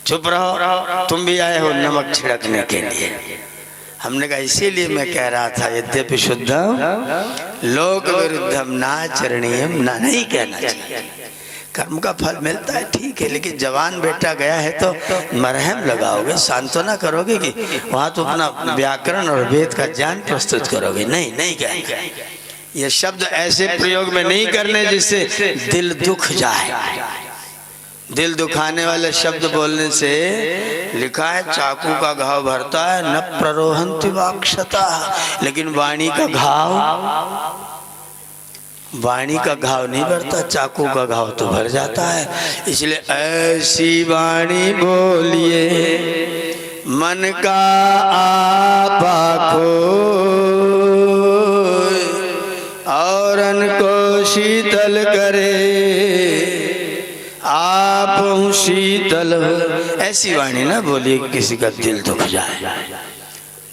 चुप रहो, तुम भी आए हो नमक छिड़कने के लिए। हमने कहा इसीलिए मैं कह रहा था यद्यपि शुद्धम लोक विरुद्धम नाचरणीयम, ना नहीं कहना चाहिए, कर्म का फल मिलता है ठीक है, लेकिन जवान बेटा गया है तो मरहम लगाओगे, सांत्वना करोगे कि वहां तो अपना व्याकरण और वेद का ज्ञान प्रस्तुत करोगे, नहीं नहीं कहेंगे। ये शब्द ऐसे प्रयोग में नहीं करने जिससे दिल दुख जाए। दिल दुखाने वाले शब्द बोलने से, लिखा है चाकू का घाव भरता है न प्ररोहंति वाक्षता, लेकिन वाणी का घाव, वाणी का घाव नहीं भरता, चाकू का घाव तो भर जाता है। इसलिए ऐसी वाणी बोलिए मन का आपा खोए, औरन को शीतल करे आप शीतल हो। ऐसी वाणी ना बोलिए किसी का दिल दुख जाए।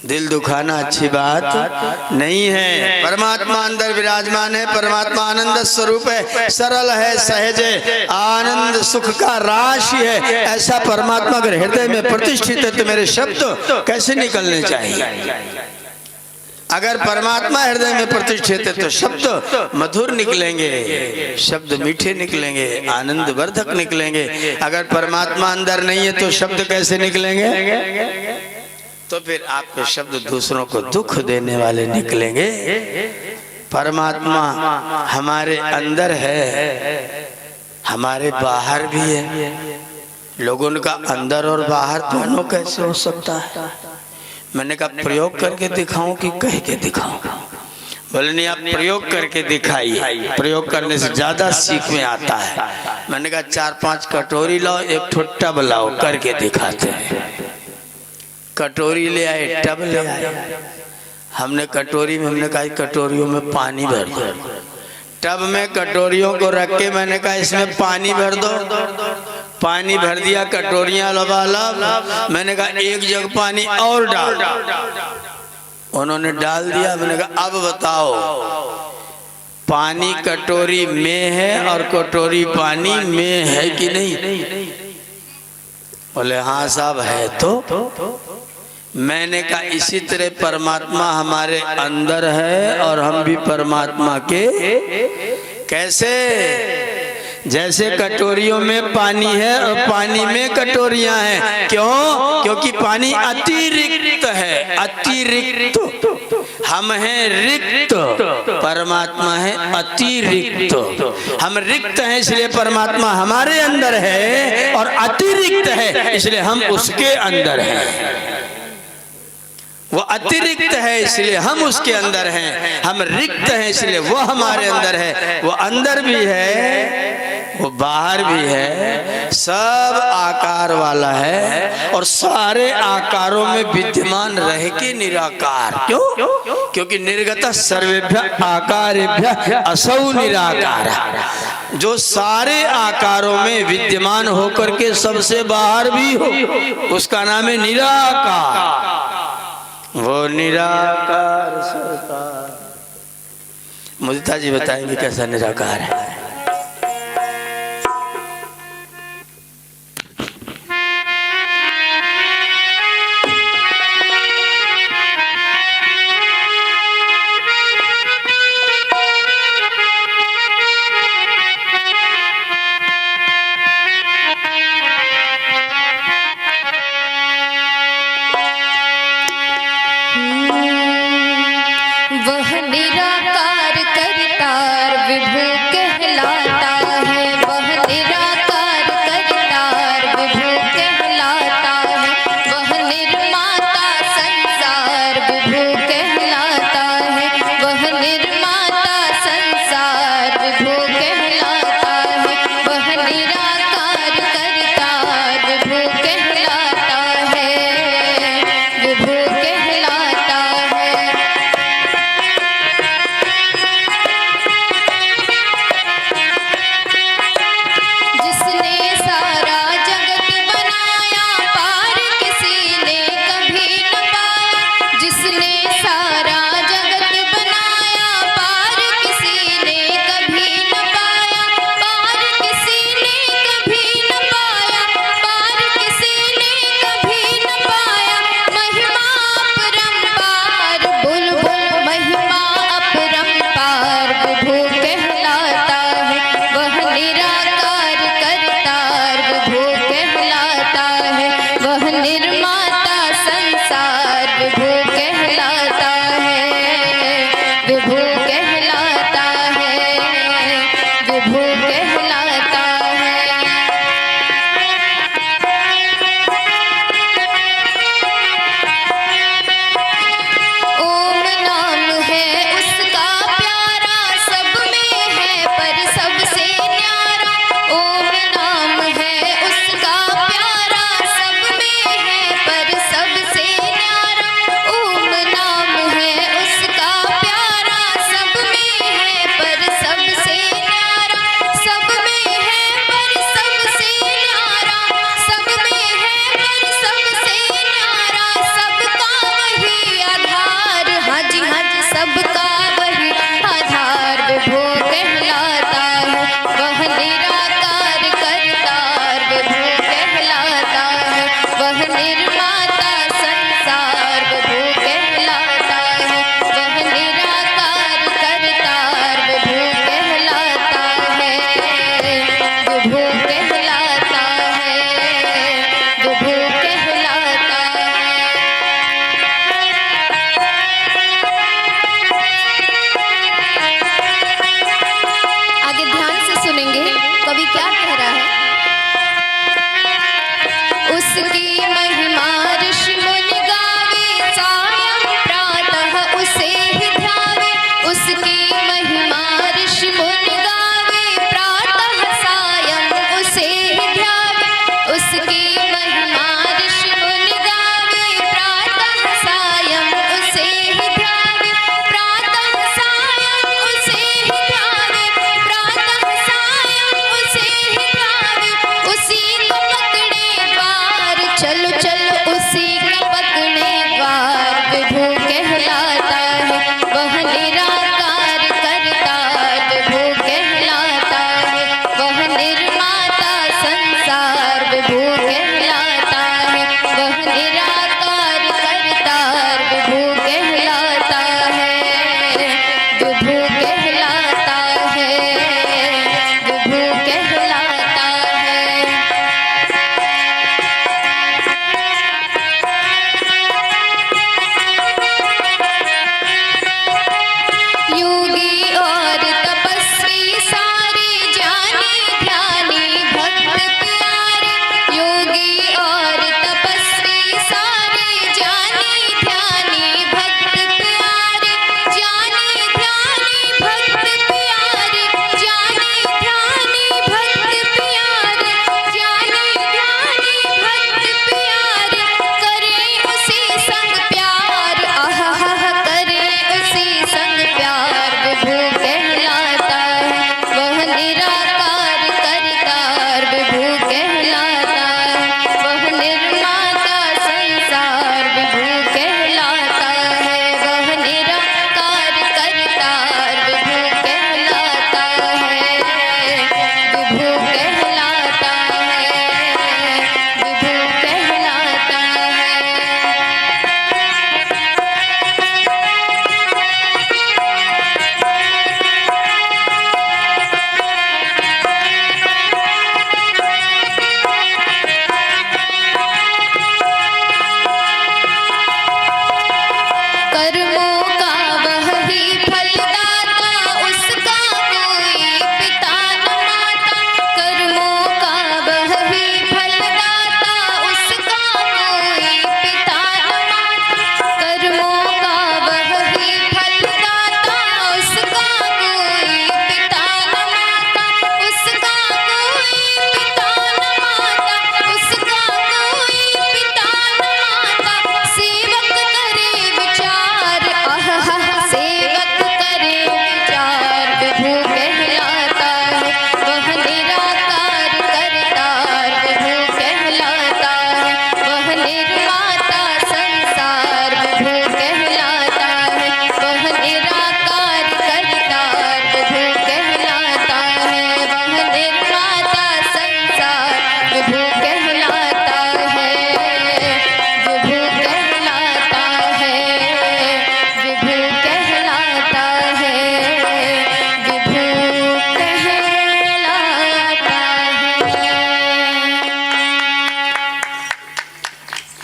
दिल दुखाना अच्छी बात नहीं है। परमात्मा अंदर विराजमान है, परमात्मा आनंद स्वरूप है, सरल है, सहज है, आनंद सुख का राशि है। ऐसा परमात्मा अगर हृदय में प्रतिष्ठित है तो मेरे शब्द कैसे निकलने चाहिए? अगर परमात्मा हृदय में प्रतिष्ठित है तो शब्द मधुर निकलेंगे, शब्द मीठे निकलेंगे, आनंद वर्धक निकलेंगे। अगर परमात्मा अंदर नहीं है तो शब्द कैसे निकलेंगे? तो फिर आपके शब्द दूसरों को दुख देने वाले निकलेंगे। परमात्मा हमारे अंदर है, हमारे बाहर भी है। लोगों का अंदर और बाहर दोनों कैसे हो सकता है? मैंने कहा प्रयोग करके दिखाऊं कि कह के दिखाऊं? बोले नहीं, आप प्रयोग करके दिखाइए, प्रयोग करने से ज्यादा सीख में आता है। मैंने कहा 4-5 कटोरी लाओ, एक ठो टब लाओ, करके दिखाते हैं। कटोरी ले आए, टब ले आए। हमने कटोरी में, हमने कहा कटोरियों में पानी भर दो, टब में कटोरियों को रख के मैंने कहा इसमें पानी भर दो। पानी भर दिया, कटोरियां लबालब। मैंने कहा एक जग पानी और डाल। उन्होंने डाल दिया। मैंने कहा अब बताओ पानी कटोरी में है और कटोरी पानी में है कि नहीं? बोले हाँ साहब है। तो मैंने कहा इसी तरह परमात्मा हमारे अंदर है और हम भी परमात्मा के। कैसे? जैसे कटोरियों में पानी है और पानी में कटोरियां हैं। क्यों? क्योंकि पानी अतिरिक्त है। अतिरिक्त हम हैं रिक्त, परमात्मा है अतिरिक्त। हम रिक्त हैं इसलिए परमात्मा हमारे अंदर है, और अतिरिक्त है इसलिए हम उसके अंदर हैं। वो अतिरिक्त है इसलिए हम उसके अंदर हैं। हम रिक्त हैं इसलिए वो हमारे अंदर है। वो अंदर भी है, वो बाहर भी है, सब आकार वाला है और सारे आकारों में विद्यमान रह के निराकार। क्यों? क्योंकि निर्गत सर्वेभ्य आकारेभ्य असौ निराकार। जो सारे आकारों में विद्यमान होकर के सबसे बाहर भी हो, उसका नाम है निराकार। वो निराकार सरकार। मुदिता जी बताएंगे कैसा निराकार है। वह निराकार करतार विभु कहलाए।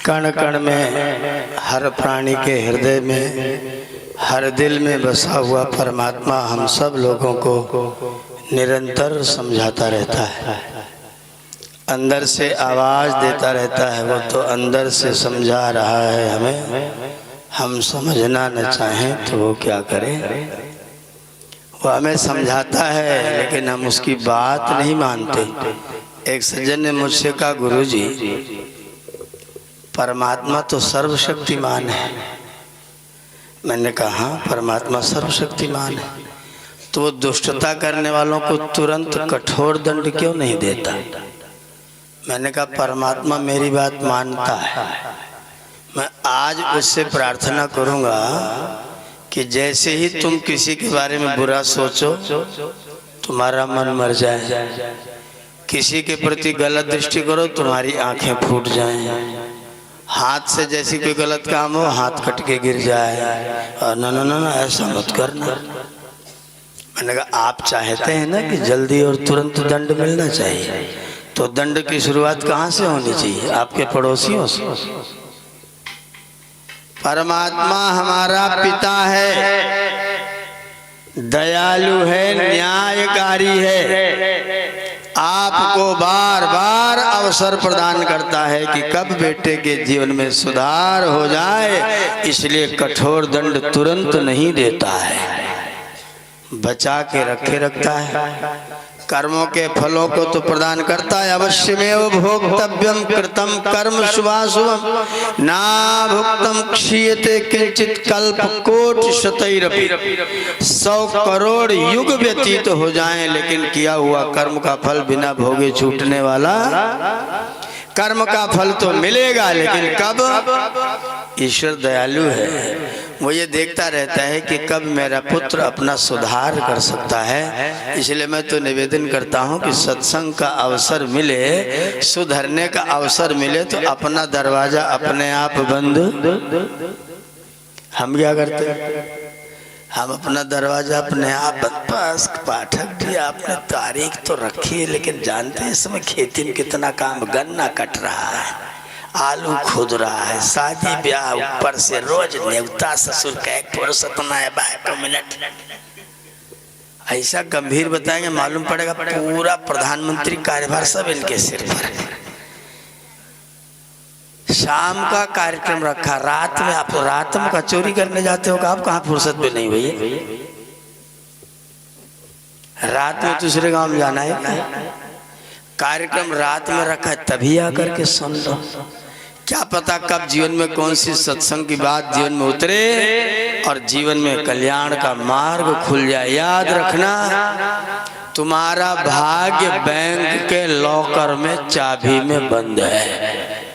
कण कण में, हर प्राणी के हृदय में, हर दिल में बसा हुआ परमात्मा हम सब लोगों को निरंतर समझाता रहता है, अंदर से आवाज देता रहता है। वो तो अंदर से समझा रहा है हमें, हम समझना न चाहें तो वो क्या करें। वो हमें समझाता है लेकिन हम उसकी बात नहीं मानते। एक सज्जन ने मुझसे कहा, गुरुजी परमात्मा तो सर्वशक्तिमान है। मैंने कहा हाँ, परमात्मा सर्वशक्तिमान है, तो वो दुष्टता करने वालों को तुरंत कठोर दंड क्यों नहीं देता। मैंने कहा परमात्मा मेरी बात मानता है, मैं आज उससे प्रार्थना करूंगा कि जैसे ही तुम किसी के बारे में बुरा सोचो तुम्हारा मन मर जाए, किसी के प्रति गलत दृष्टि करो तुम्हारी आंखें फूट जाएं, हाथ से जैसी कोई गलत काम हो हाथ कट के गिर जाए, और ना ना ना ऐसा मत करना। मैंने कहा आप चाहते हैं ना कि जल्दी और तुरंत दंड मिलना चाहिए, तो दंड की शुरुआत कहाँ से होनी चाहिए? आपके पड़ोसियों से। परमात्मा हमारा पिता है, दयालु है, न्यायकारी है, आपको बार बार अवसर प्रदान करता है कि कब बेटे के जीवन में सुधार हो जाए, इसलिए कठोर दंड तुरंत नहीं देता है, बचा के रखे रखता है। कर्मों के फलों को तो प्रदान करता है, अवश्यमेव भोक्तव्यम कृतम कर्म शुभाशुभम ना भुक्तम क्षीयते किंचित कल्प कोटि शतैरपि। 100 करोड़ युग व्यतीत हो जाएं लेकिन किया हुआ कर्म का फल बिना भोगे छूटने वाला। कर्म का फल तो मिलेगा लेकिन कब? ईश्वर दयालु है, वो ये देखता रहता है कि कब मेरा पुत्र अपना सुधार कर सकता है। इसलिए मैं तो निवेदन करता हूँ कि सत्संग का अवसर मिले, सुधरने का अवसर मिले तो अपना दरवाजा अपने आप बंद। हम क्या करते? हम अपना दरवाजा अपने आप बस। पाठक जी आपने तारीख तो रखी है लेकिन जानते हैं इस समय खेती में कितना काम, गन्ना कट रहा है, आलू खुद रहा है, शादी ब्याह, ऊपर से रोज न्योता, ससुर का एक फुर्सत है 2 मिनट। ऐसा गंभीर बताएंगे मालूम पड़ेगा पूरा प्रधानमंत्री कार्यभार सब इनके सिर पर है। शाम का कार्यक्रम रखा, रात में आप रात में कचौरी करने जाते हो, आप कहाँ फुर्सत पे नहीं भैया, रात में दूसरे गांव में जाना है, कार्यक्रम रात में रखा है, तभी आकर के सुन लो। क्या पता कब जीवन में कौन सी सत्संग की बात जीवन में उतरे और जीवन में कल्याण का मार्ग खुल जाए। याद रखना तुम्हारा भाग्य बैंक के लॉकर में चाबी में बंद है,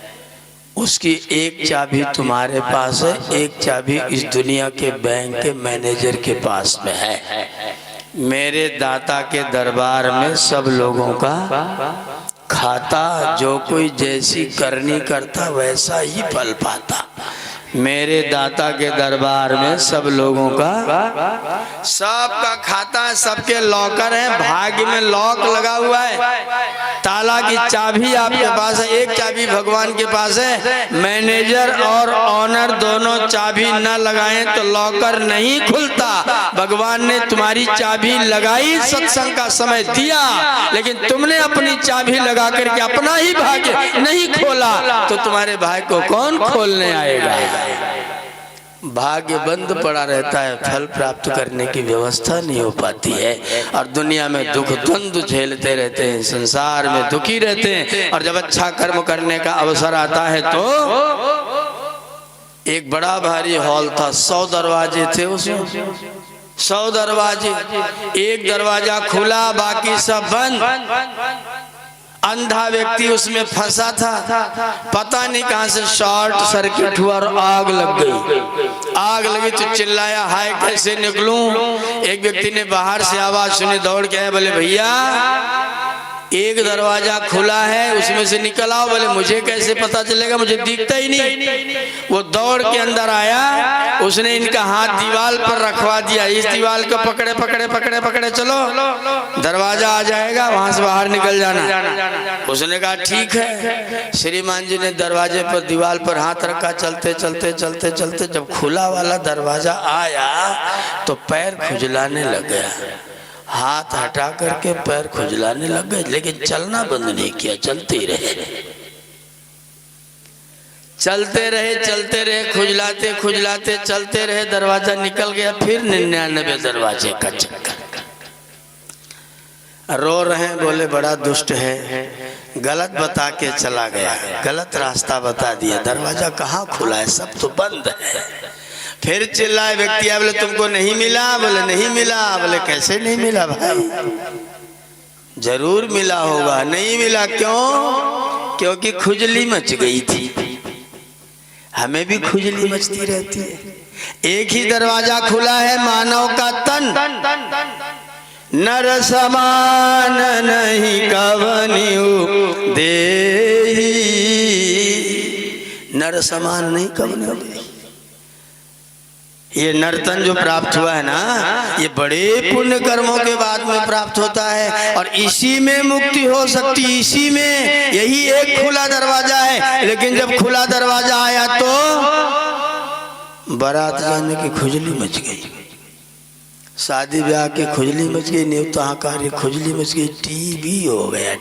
उसकी एक चाबी तुम्हारे पास है, एक चाबी इस दुनिया के बैंक के मैनेजर के पास में है। मेरे दाता के दरबार में सब लोगों का खाता, जो कोई जैसी करनी करता वैसा ही फल पाता। मेरे दाता के दरबार में सब लोगों का सबका खाता है, सबके लॉकर है, भाग्य में लॉक लगा हुआ है, ताला की चाबी आपके पास है, एक चाबी भगवान के पास है। मैनेजर और ऑनर दोनों चाबी न लगाएं तो लॉकर नहीं खुलता। भगवान ने तुम्हारी चाबी लगाई, सत्संग का समय दिया, लेकिन तुमने अपनी चाबी लगा करके अपना ही भाग्य नहीं खोला तो तुम्हारे भाग्य को कौन खोलने आएगा? भाग्य बंद पड़ा रहता है, फल प्राप्त करने की व्यवस्था नहीं हो पाती है, और दुनिया में दुख द्वंद्व झेलते रहते हैं, संसार में दुखी रहते हैं। और जब अच्छा कर्म करने का अवसर आता है तो एक बड़ा भारी हॉल था, 100 दरवाजे थे उसमें, 100 दरवाजे, एक दरवाजा खुला बाकी सब बंद। अंधा व्यक्ति उसमें फंसा था, पता नहीं कहां से शॉर्ट सर्किट हुआ और आग लग गई। आग लगी तो चिल्लाया, हाय कैसे निकलूं? एक व्यक्ति ने बाहर से आवाज सुनी, दौड़ के आया, बोले भैया एक दरवाजा खुला है, उसमें से निकल आओ। बोले मुझे कैसे पता चलेगा, मुझे दिखता ही नहीं। वो दौड़ के अंदर आया, उसने इनका हाथ दीवार पर रखवा दिया, इस दीवार को पकड़े पकड़े पकड़े पकड़े चलो, दरवाजा आ जाएगा, वहां से बाहर निकल जाना। उसने कहा ठीक है। श्रीमान जी ने दरवाजे पर दीवार पर हाथ रखा, चलते चलते चलते चलते जब खुला वाला दरवाजा आया तो पैर खुजलाने लग गया। हाथ हटा करके पैर खुजलाने लग गए, लेकिन चलना बंद नहीं किया, चलते ही रहे, चलते रहे चलते रहे, खुजलाते खुजलाते चलते रहे। दरवाजा निकल गया, फिर 99 दरवाजे का चक्कर। रो रहे हैं, बोले बड़ा दुष्ट है, गलत बता के चला गया, गलत रास्ता बता दिया, दरवाजा कहाँ खुला है, सब तो बंद है। फिर चिल्लाए व्यक्ति, बोले तुमको नहीं मिला? बोले नहीं मिला। बोले कैसे नहीं मिला भाई? जरूर मिला होगा। नहीं मिला क्यों? क्योंकि खुजली मच गई थी। हमें भी खुजली मचती रहती है। एक ही दरवाजा खुला है, मानव का तन। नर समान नहीं कवनिउ देहि, नर समान नहीं कवनिउ देहि। ये नर्तन जो प्राप्त हुआ है ना, ये बड़े पुण्य कर्मों के बाद में प्राप्त होता है, और इसी में मुक्ति हो सकती, इसी में। यही एक खुला दरवाजा है, लेकिन जब खुला दरवाजा आया तो बारात जाने की खुजली मच गई, शादी ब्याह की खुजली मच गई, नियुक्ताकार की खुजली मच गई, टीबी हो गया।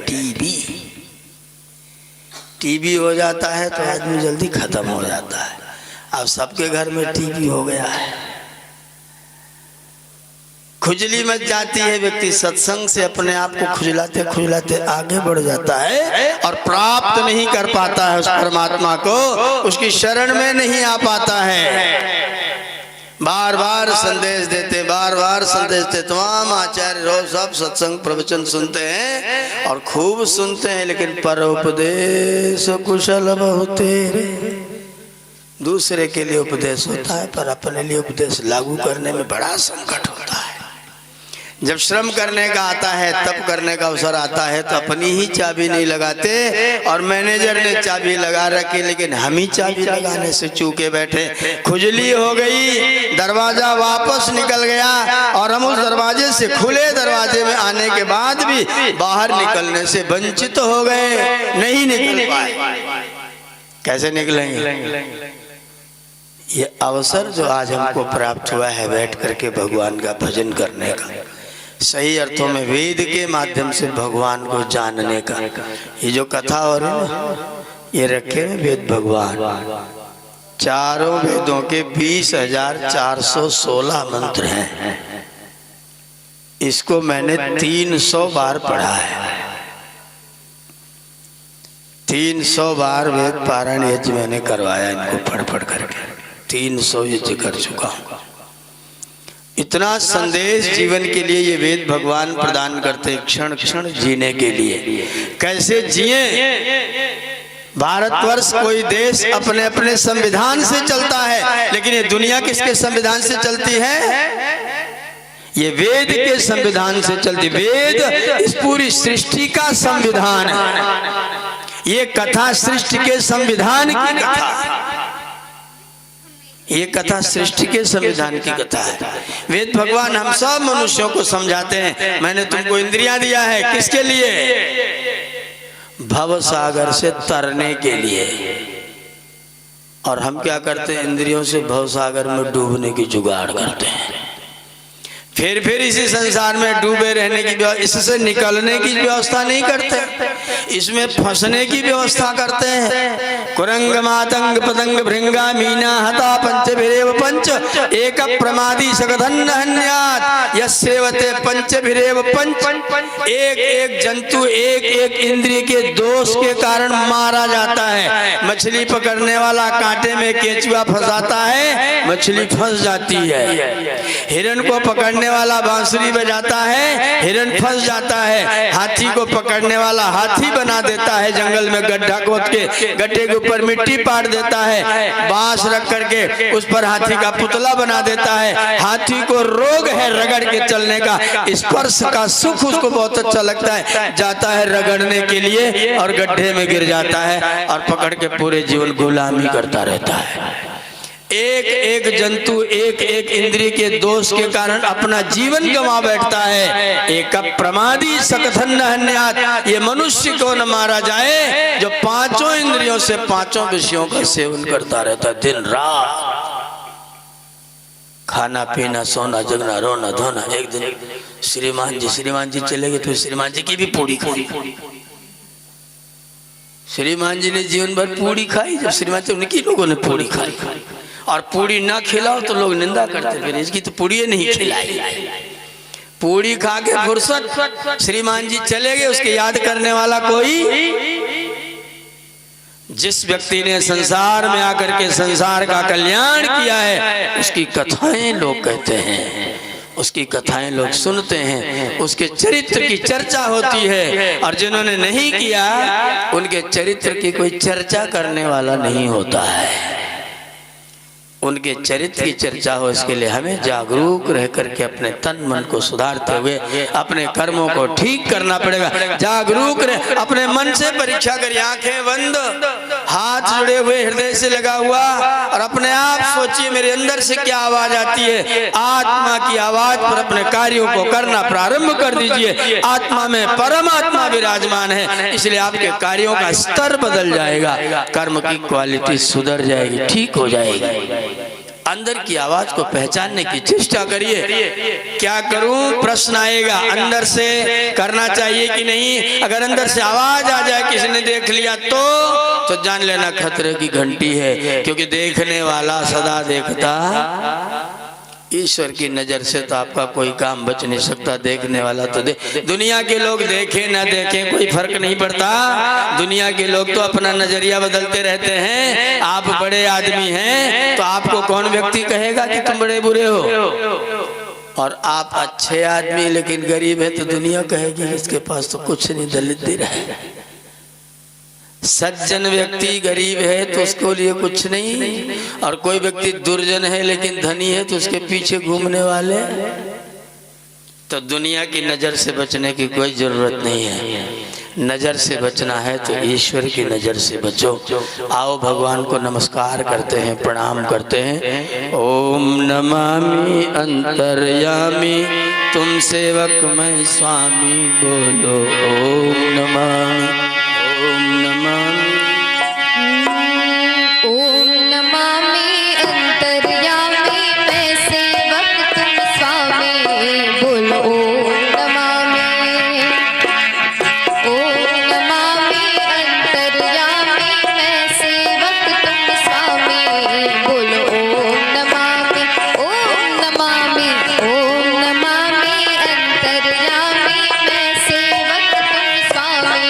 टीबी हो जाता है तो आदमी जल्दी खत्म हो जाता है। अब सबके घर में टीबी हो गया है, खुजली मच जाती है। व्यक्ति सत्संग से अपने आप को खुजलाते खुजलाते आगे बढ़ जाता है और प्राप्त नहीं कर पाता है उस परमात्मा को, उसकी शरण में नहीं आ पाता है। बार बार संदेश देते, बार बार संदेश देते, तमाम आचार्य रोज सब सत्संग प्रवचन सुनते हैं और खूब सुनते हैं, लेकिन परोपदेश कुशल बहुतेरे। दूसरे के लिए उपदेश होता है, पर अपने लिए उपदेश लागू करने में बड़ा संकट होता है। जब श्रम करने का आता है, तप करने का अवसर आता है, तो अपनी ही चाबी नहीं लगाते, और मैनेजर ने चाबी लगा रखी, लेकिन हम ही चाबी लगाने से चूके बैठे। खुजली हो गई, दरवाजा वापस निकल गया, और हम उस दरवाजे से, खुले दरवाजे में आने के बाद भी बाहर निकलने से वंचित हो गए, नहीं निकल पाए। कैसे निकलेंगे? ये अवसर जो आज हमको प्राप्त हुआ है बैठ करके भगवान का भजन करने का, सही अर्थों में वेद के माध्यम से भगवान को जानने का, ये जो कथा हो रही है, ये रखे हैं वेद भगवान। चारों वेदों के 20,416 मंत्र हैं। इसको मैंने 300 बार पढ़ा है। 300 बार वेद पारायण यज्ञ मैंने करवाया, इनको पढ़ पढ़ करके 300 यज्ञ कर चुका हूँ। इतना संदेश जीवन के लिए ये वेद भगवान प्रदान करते, क्षण क्षण जीने के लिए। कैसे जिए? भारतवर्ष कोई देश अपने अपने संविधान से चलता है, लेकिन ये दुनिया किसके संविधान से चलती है? ये वेद के संविधान से चलती। वेद इस पूरी सृष्टि का संविधान है। ये कथा सृष्टि के संविधान की कथा है। ये कथा सृष्टि के संविधान की कथा है। वेद भगवान हम सब मनुष्यों को समझाते हैं, मैंने तुमको इंद्रियां दिया है, किसके लिए? भव सागर से तरने के लिए। और हम क्या करते हैं? इंद्रियों से भव सागर में डूबने की जुगाड़ करते हैं। फिर इसी संसार में डूबे रहने की, इससे निकलने की व्यवस्था नहीं करते, इसमें फंसने की व्यवस्था करते हैं। कुरंग मातंग पतंग भृंगा मीना हता पंच भिरेव पंच एक प्रमादी सकधन हन्यात यस्सेवते पंच भिरेव पंच। एक एक जंतु एक एक इंद्रिय के दोष के कारण मारा जाता है। मछली पकड़ने वाला कांटे में केंचुआ फंसाता है, मछली फंस जाती है। हिरण को पकड़ने वाला बांसुरी बजाता है, हिरण फंस जाता है। हाथी को पकड़ने वाला हाथी बना देता है, जंगल में गड्ढा खोद के गड्ढे के ऊपर मिट्टी पाट देता है, बांस रख करके उस पर हाथी का पुतला बना देता है। हाथी को रोग है रगड़ के चलने का, स्पर्श का सुख उसको बहुत अच्छा लगता है, जाता है रगड़ने के लिए और गड्ढे में गिर जाता है और पकड़ के पूरे जीवन गुलामी करता रहता है। एक एक जंतु एक एक इंद्रिय के दोष के कारण अपना जीवन गंवा बैठता है। एक प्रमादी सकथन हन्यात, ये मनुष्य को न मारा जाए जो पांचों इंद्रियों से पांचों विषयों का सेवन करता रहता है दिन रात। खाना पीना सोना जगना रोना धोना। एक दिन श्रीमान जी चले गए तो श्रीमान जी की भी पूरी खाई। श्रीमान जी ने जीवन भर पूरी खाई, जब श्रीमान जी उनकी लोगों ने पूरी खाई और पूरी ना खिलाओ तो लोग निंदा करते, फिर इसकी तो पूरी नहीं खिलाई। पूरी खा के फुर्सत श्रीमान जी चले गए, उसके याद करने वाला कोई। जिस व्यक्ति ने संसार में आकर के संसार का कल्याण किया है उसकी कथाएं लोग कहते हैं, उसकी कथाएं लोग सुनते हैं, उसके चरित्र की चर्चा होती है। और जिन्होंने नहीं किया उनके चरित्र की कोई चर्चा करने वाला नहीं होता है। उनके चरित्र की चर्चा हो, इसके लिए हमें जागरूक रह करके अपने तन मन को सुधारते हुए अपने कर्मों को ठीक करना पड़ेगा। जागरूक रहे, अपने मन से परीक्षा करिए, आंखें बंद, हाथ जुड़े हुए, हृदय से लगा हुआ, और अपने आप सोचिए मेरे अंदर से क्या आवाज आती है। आत्मा की आवाज पर अपने कार्यों को करना प्रारंभ कर दीजिए। आत्मा में परमात्मा विराजमान है, इसलिए आपके कार्यों का स्तर बदल जाएगा, कर्म की क्वालिटी सुधर जाएगी, ठीक हो जाएगी। अंदर की आवाज को पहचानने की चेष्टा करिए। क्या करूं प्रश्न आएगा, अंदर से करना चाहिए कि नहीं। अगर अंदर से आवाज आ जाए किसी ने देख लिया तो जान लेना खतरे की घंटी है, क्योंकि देखने वाला सदा देखता। ईश्वर की नजर से तो आपका कोई काम बच नहीं सकता, देखने वाला तो दुनिया के लोग देखें ना देखें कोई फर्क नहीं पड़ता। दुनिया के लोग तो अपना नजरिया बदलते रहते हैं। आप बड़े आदमी हैं तो आपको कौन व्यक्ति कहेगा कि तुम बड़े बुरे हो, और आप अच्छे आदमी लेकिन गरीब है तो दुनिया कहेगी इसके पास तो कुछ नहीं, दलित दे रहा है। सज्जन व्यक्ति गरीब है तो उसके लिए कुछ नहीं, और कोई व्यक्ति दुर्जन है लेकिन धनी है तो उसके पीछे घूमने वाले। तो दुनिया की नजर से बचने की कोई जरूरत नहीं है। नजर से बचना है तो ईश्वर की नजर से बचो। आओ भगवान को नमस्कार करते हैं, प्रणाम करते हैं। ओम नमामि अंतर्यामी तुम सेवक मैं स्वामी, बोलो ओम नमामि ओम नमामि। ओम नमामि अंतर्यामी मैं सेवक तुम स्वामी, बोलो ओम नमामि। ओम नमामि अंतर्यामी मैं सेवक तुम स्वामी, बोलो ओम नमामि। ओम नमामि अंतर्यामी मैं सेवक तुम स्वामी,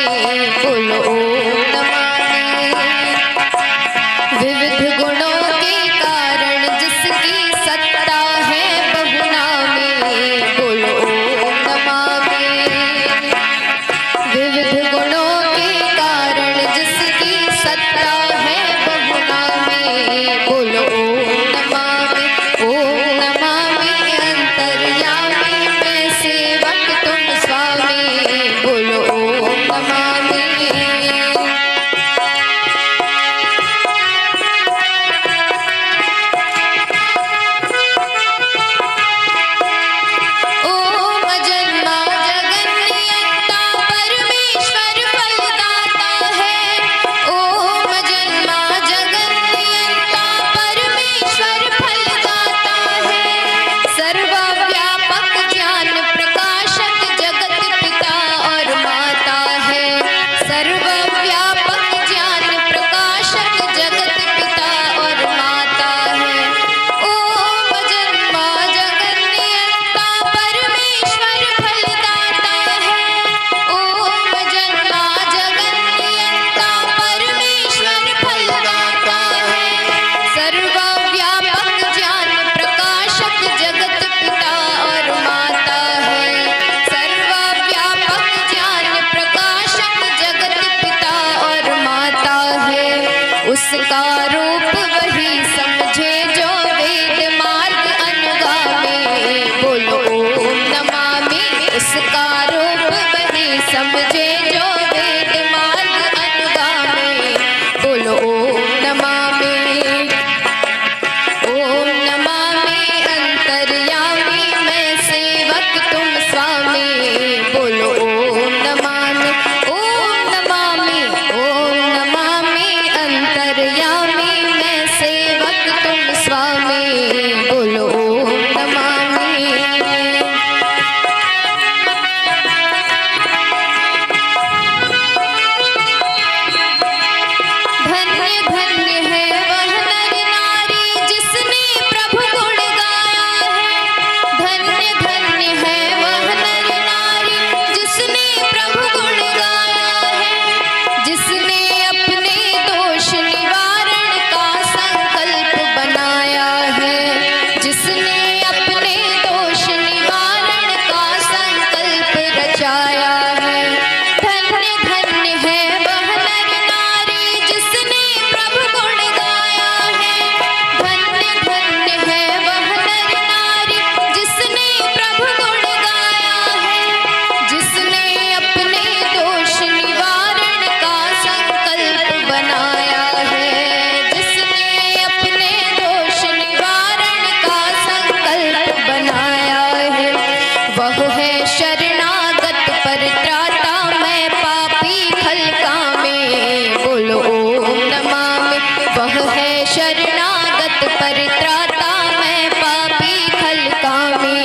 जगत परित्राता मैं पापी खलकामी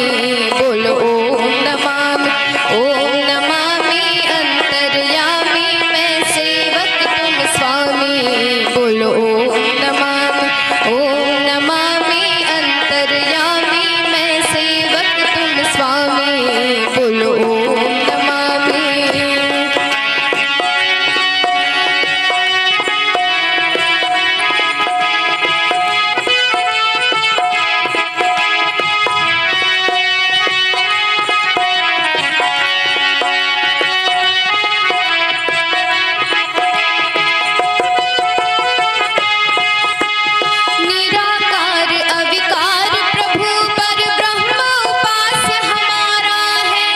बोलो ओम नमामि अंतर्यामी मैं सेवक तुम स्वामी बोलो ओम नमामि अंतर्यामी मैं सेवक तुम स्वामी बोलो ओम नमामि। निराकार अविकार प्रभु पर ब्रह्म उपास्य हमारा है।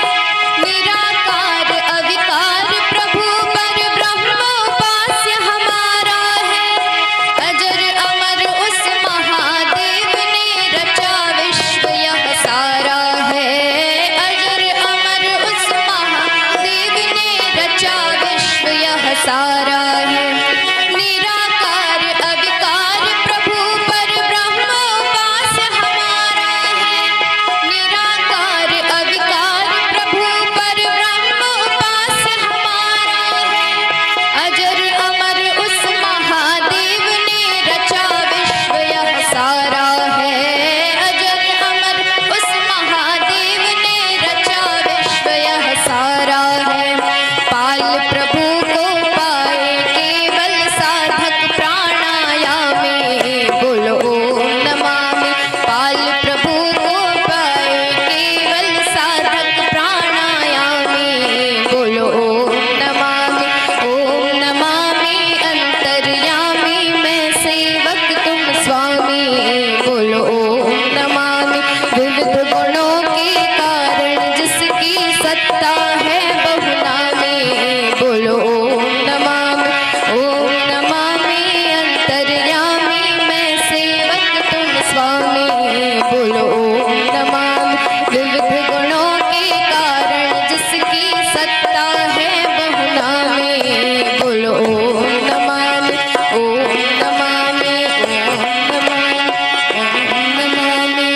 निराकार अविकार प्रभु पर ब्रह्म उपास्य हमारा है। अजर अमर उस महादेव ने रचा विश्व यह सारा है। अजर अमर उस महादेव ने रचा विश्व यह सारा है। निराकार अविकार प्रभु पर ब्रह्म उपास्य हमारा है। निराकार अविकार प्रभु पर ब्रह्म उपास्य हमारा है। अजर अमर उस महादेव ने रचा विश्व यह सारा है। अजर अमर उस महादेव ने रचा विश्व यह सारा है। पाल प्रभु को पाए केवल साधक प्राणायामी बोलो ओम नमामि। पाल प्रभु को पाए केवल साधक प्राणायामी बोलो ओम नमामि अंतर्यामी मैं सेवक तुम स्वामी बोलो ओम नमामि। विविध गुणों के कारण जिसकी सत्ता है बहुनामी बोलो ओम नमामि अंतर्यामी मैं सेवक तुम स्वामी बोलो ओम नमामि। विविध गुणों के कारण जिसकी सत्ता है बहुनामी बोलो ओम नमामि ओम नमामि ओम नमामि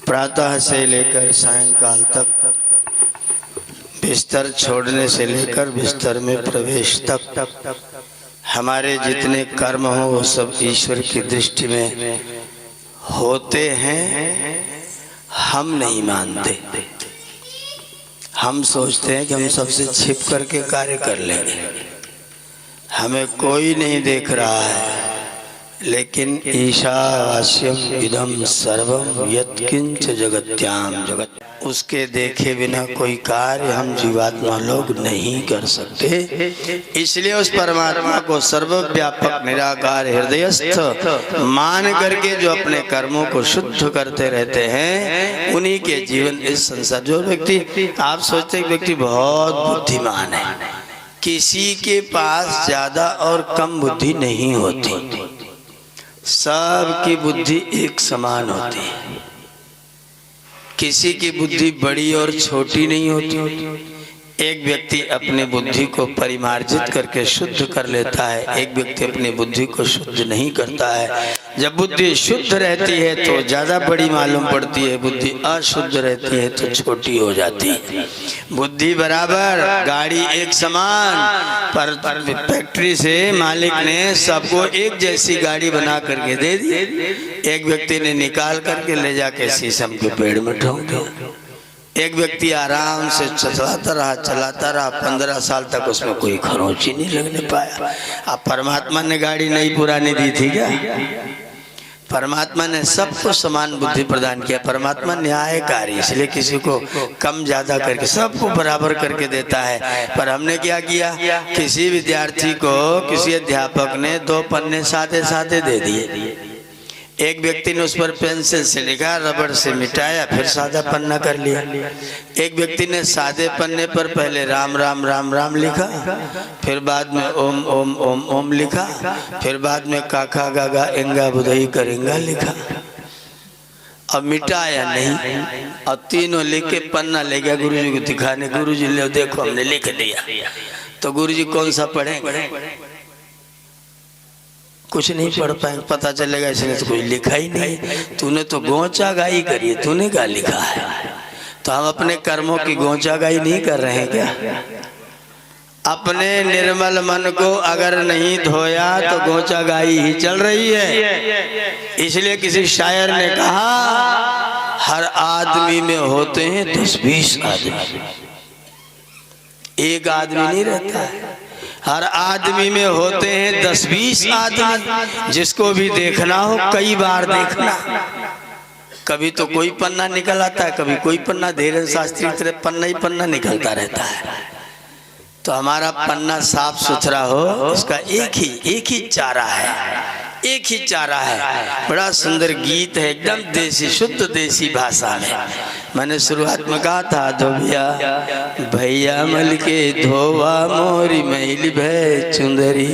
प्रातः से लेकर सायंकाल तक, बिस्तर छोड़ने से लेकर बिस्तर में प्रवेश तक हमारे जितने कर्म हो वो सब ईश्वर की दृष्टि में होते हैं। हम नहीं मानते, हम सोचते हैं कि हम सबसे छिप करके कार्य कर लेंगे, हमें कोई नहीं देख रहा है। लेकिन ईशावास्यम इदम सर्वम यत्किंच जगत्याम जगत, उसके देखे बिना कोई कार्य हम जीवात्मा लोग नहीं कर सकते। इसलिए उस परमात्मा को सर्वव्यापक निराकार हृदयस्थ मान करके जो अपने कर्मों को शुद्ध करते रहते हैं, उन्हीं के जीवन इस संसार। जो व्यक्ति, आप सोचते हैं व्यक्ति बहुत बुद्धिमान है, किसी के पास ज्यादा और कम बुद्धि नहीं होती, सबकी बुद्धि एक समान होती है। किसी की बुद्धि बड़ी और छोटी नहीं होती। एक व्यक्ति अपनी बुद्धि को परिमार्जित करके शुद्ध कर लेता है, एक व्यक्ति अपनी बुद्धि को शुद्ध नहीं करता है। जब बुद्धि शुद्ध रहती है तो ज्यादा बड़ी मालूम पड़ती है, बुद्धि अशुद्ध रहती है तो छोटी हो जाती है। बुद्धि बराबर, गाड़ी एक समान, पर फैक्ट्री से मालिक ने सबको एक जैसी गाड़ी बना करके दे दी। एक व्यक्ति ने निकाल करके ले जाके शीशम के पेड़ में ठोक दिया। एक व्यक्ति आराम से चलाता रहा 15 साल तक, उसमें कोई खरोंच ही नहीं लगने पाया। अब परमात्मा ने गाड़ी नई पुरानी दी थी क्या? परमात्मा ने सबको समान बुद्धि प्रदान किया। परमात्मा न्यायकारी, इसलिए किसी को कम ज्यादा करके सबको बराबर करके देता है। पर हमने क्या किया, किसी विद्यार्थी को किसी अध्यापक ने 2 पन्ने सादे सादे दे दिए। एक व्यक्ति ने उस पर पेंसिल से लिखा, रबड़ से मिटाया, फिर सादा पन्ना कर लिया। एक व्यक्ति ने सादे पन्ने पर पहले राम राम राम राम लिखा, फिर बाद में ओम ओम ओम ओम लिखा, फिर बाद में काका गागा एंगा बुधई करेंगा लिखा। अब मिटा या नहीं, और तीनों लेके पन्ना ले गया गुरुजी को दिखाने। गुरुजी ले देखो हमने लिख दिया। तो गुरुजी कौन सा पढ़ेंगे, कुछ नहीं पढ़ पाएंगे, पता चलेगा इसने तो कुछ लिखा ही नहीं, तूने तो गोंचा गाई करी है, तूने क्या लिखा है। तो हम अपने कर्मों की गोंचा गाई नहीं कर रहे हैं क्या? अपने निर्मल मन को अगर नहीं धोया तो गोंचा गाई ही चल रही है। इसलिए किसी शायर ने कहा, हर आदमी में होते हैं 10-20 आदमी, एक आदमी नहीं रहता है। हर आदमी में होते हैं 10-20 आदमी। जिसको भी देखना हो कई बार देखना। कभी तो कोई पन्ना निकल आता है, कभी कोई पन्ना, धीरेन्द्र शास्त्री की तरह पन्ना ही पन्ना निकलता रहता है। तो हमारा पन्ना साफ सुथरा हो, उसका एक ही चारा है, एक ही चारा है। बड़ा सुंदर गीत है, एकदम देसी, शुद्ध देसी भाषा में। मैंने शुरुआत में कहा था, धोबिया भैया मल के धोवा मोरी मैली भय चुंदरी,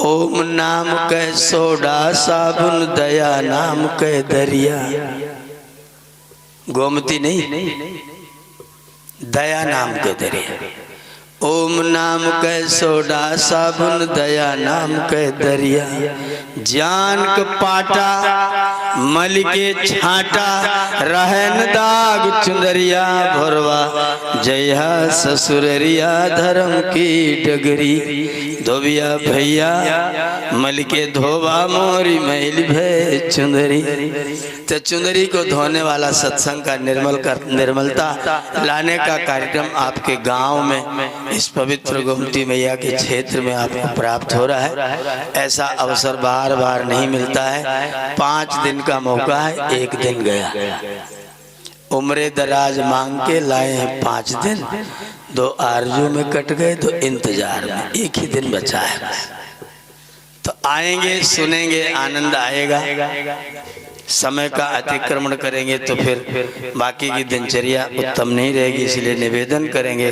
ओम नाम कह सोडा साबुन, दया नाम कह दरिया। गोमती नहीं, दया नाम के दरिया। ओम नाम कह सोडा साबुन, दया नाम कह दरिया। जान का पाटा मल के छाटा, रहन दाग चुंदरिया भरवा, जया ससुररिया धर्म की डगरी। धोबिया भैया मल के धोबा मोरी मैल भय चुंदरी। तो चुंदरी को धोने वाला सत्संग का निर्मलता लाने का कार्यक्रम आपके गांव में, इस पवित्र गोमती मैया के क्षेत्र में आपको प्राप्त हो रहा है। ऐसा अवसर बार बार नहीं मिलता है। 5 दिन का मौका है, 1 दिन गया। उम्रे दराज मांग के लाए हैं 5 दिन, 2 आरजू में कट गए, तो इंतजार में 1 ही दिन बचा है। तो आएंगे, सुनेंगे, आनंद आएगा। समय का अतिक्रमण करेंगे तो फिर बाकी की दिनचर्या उत्तम नहीं रहेगी। इसलिए निवेदन करेंगे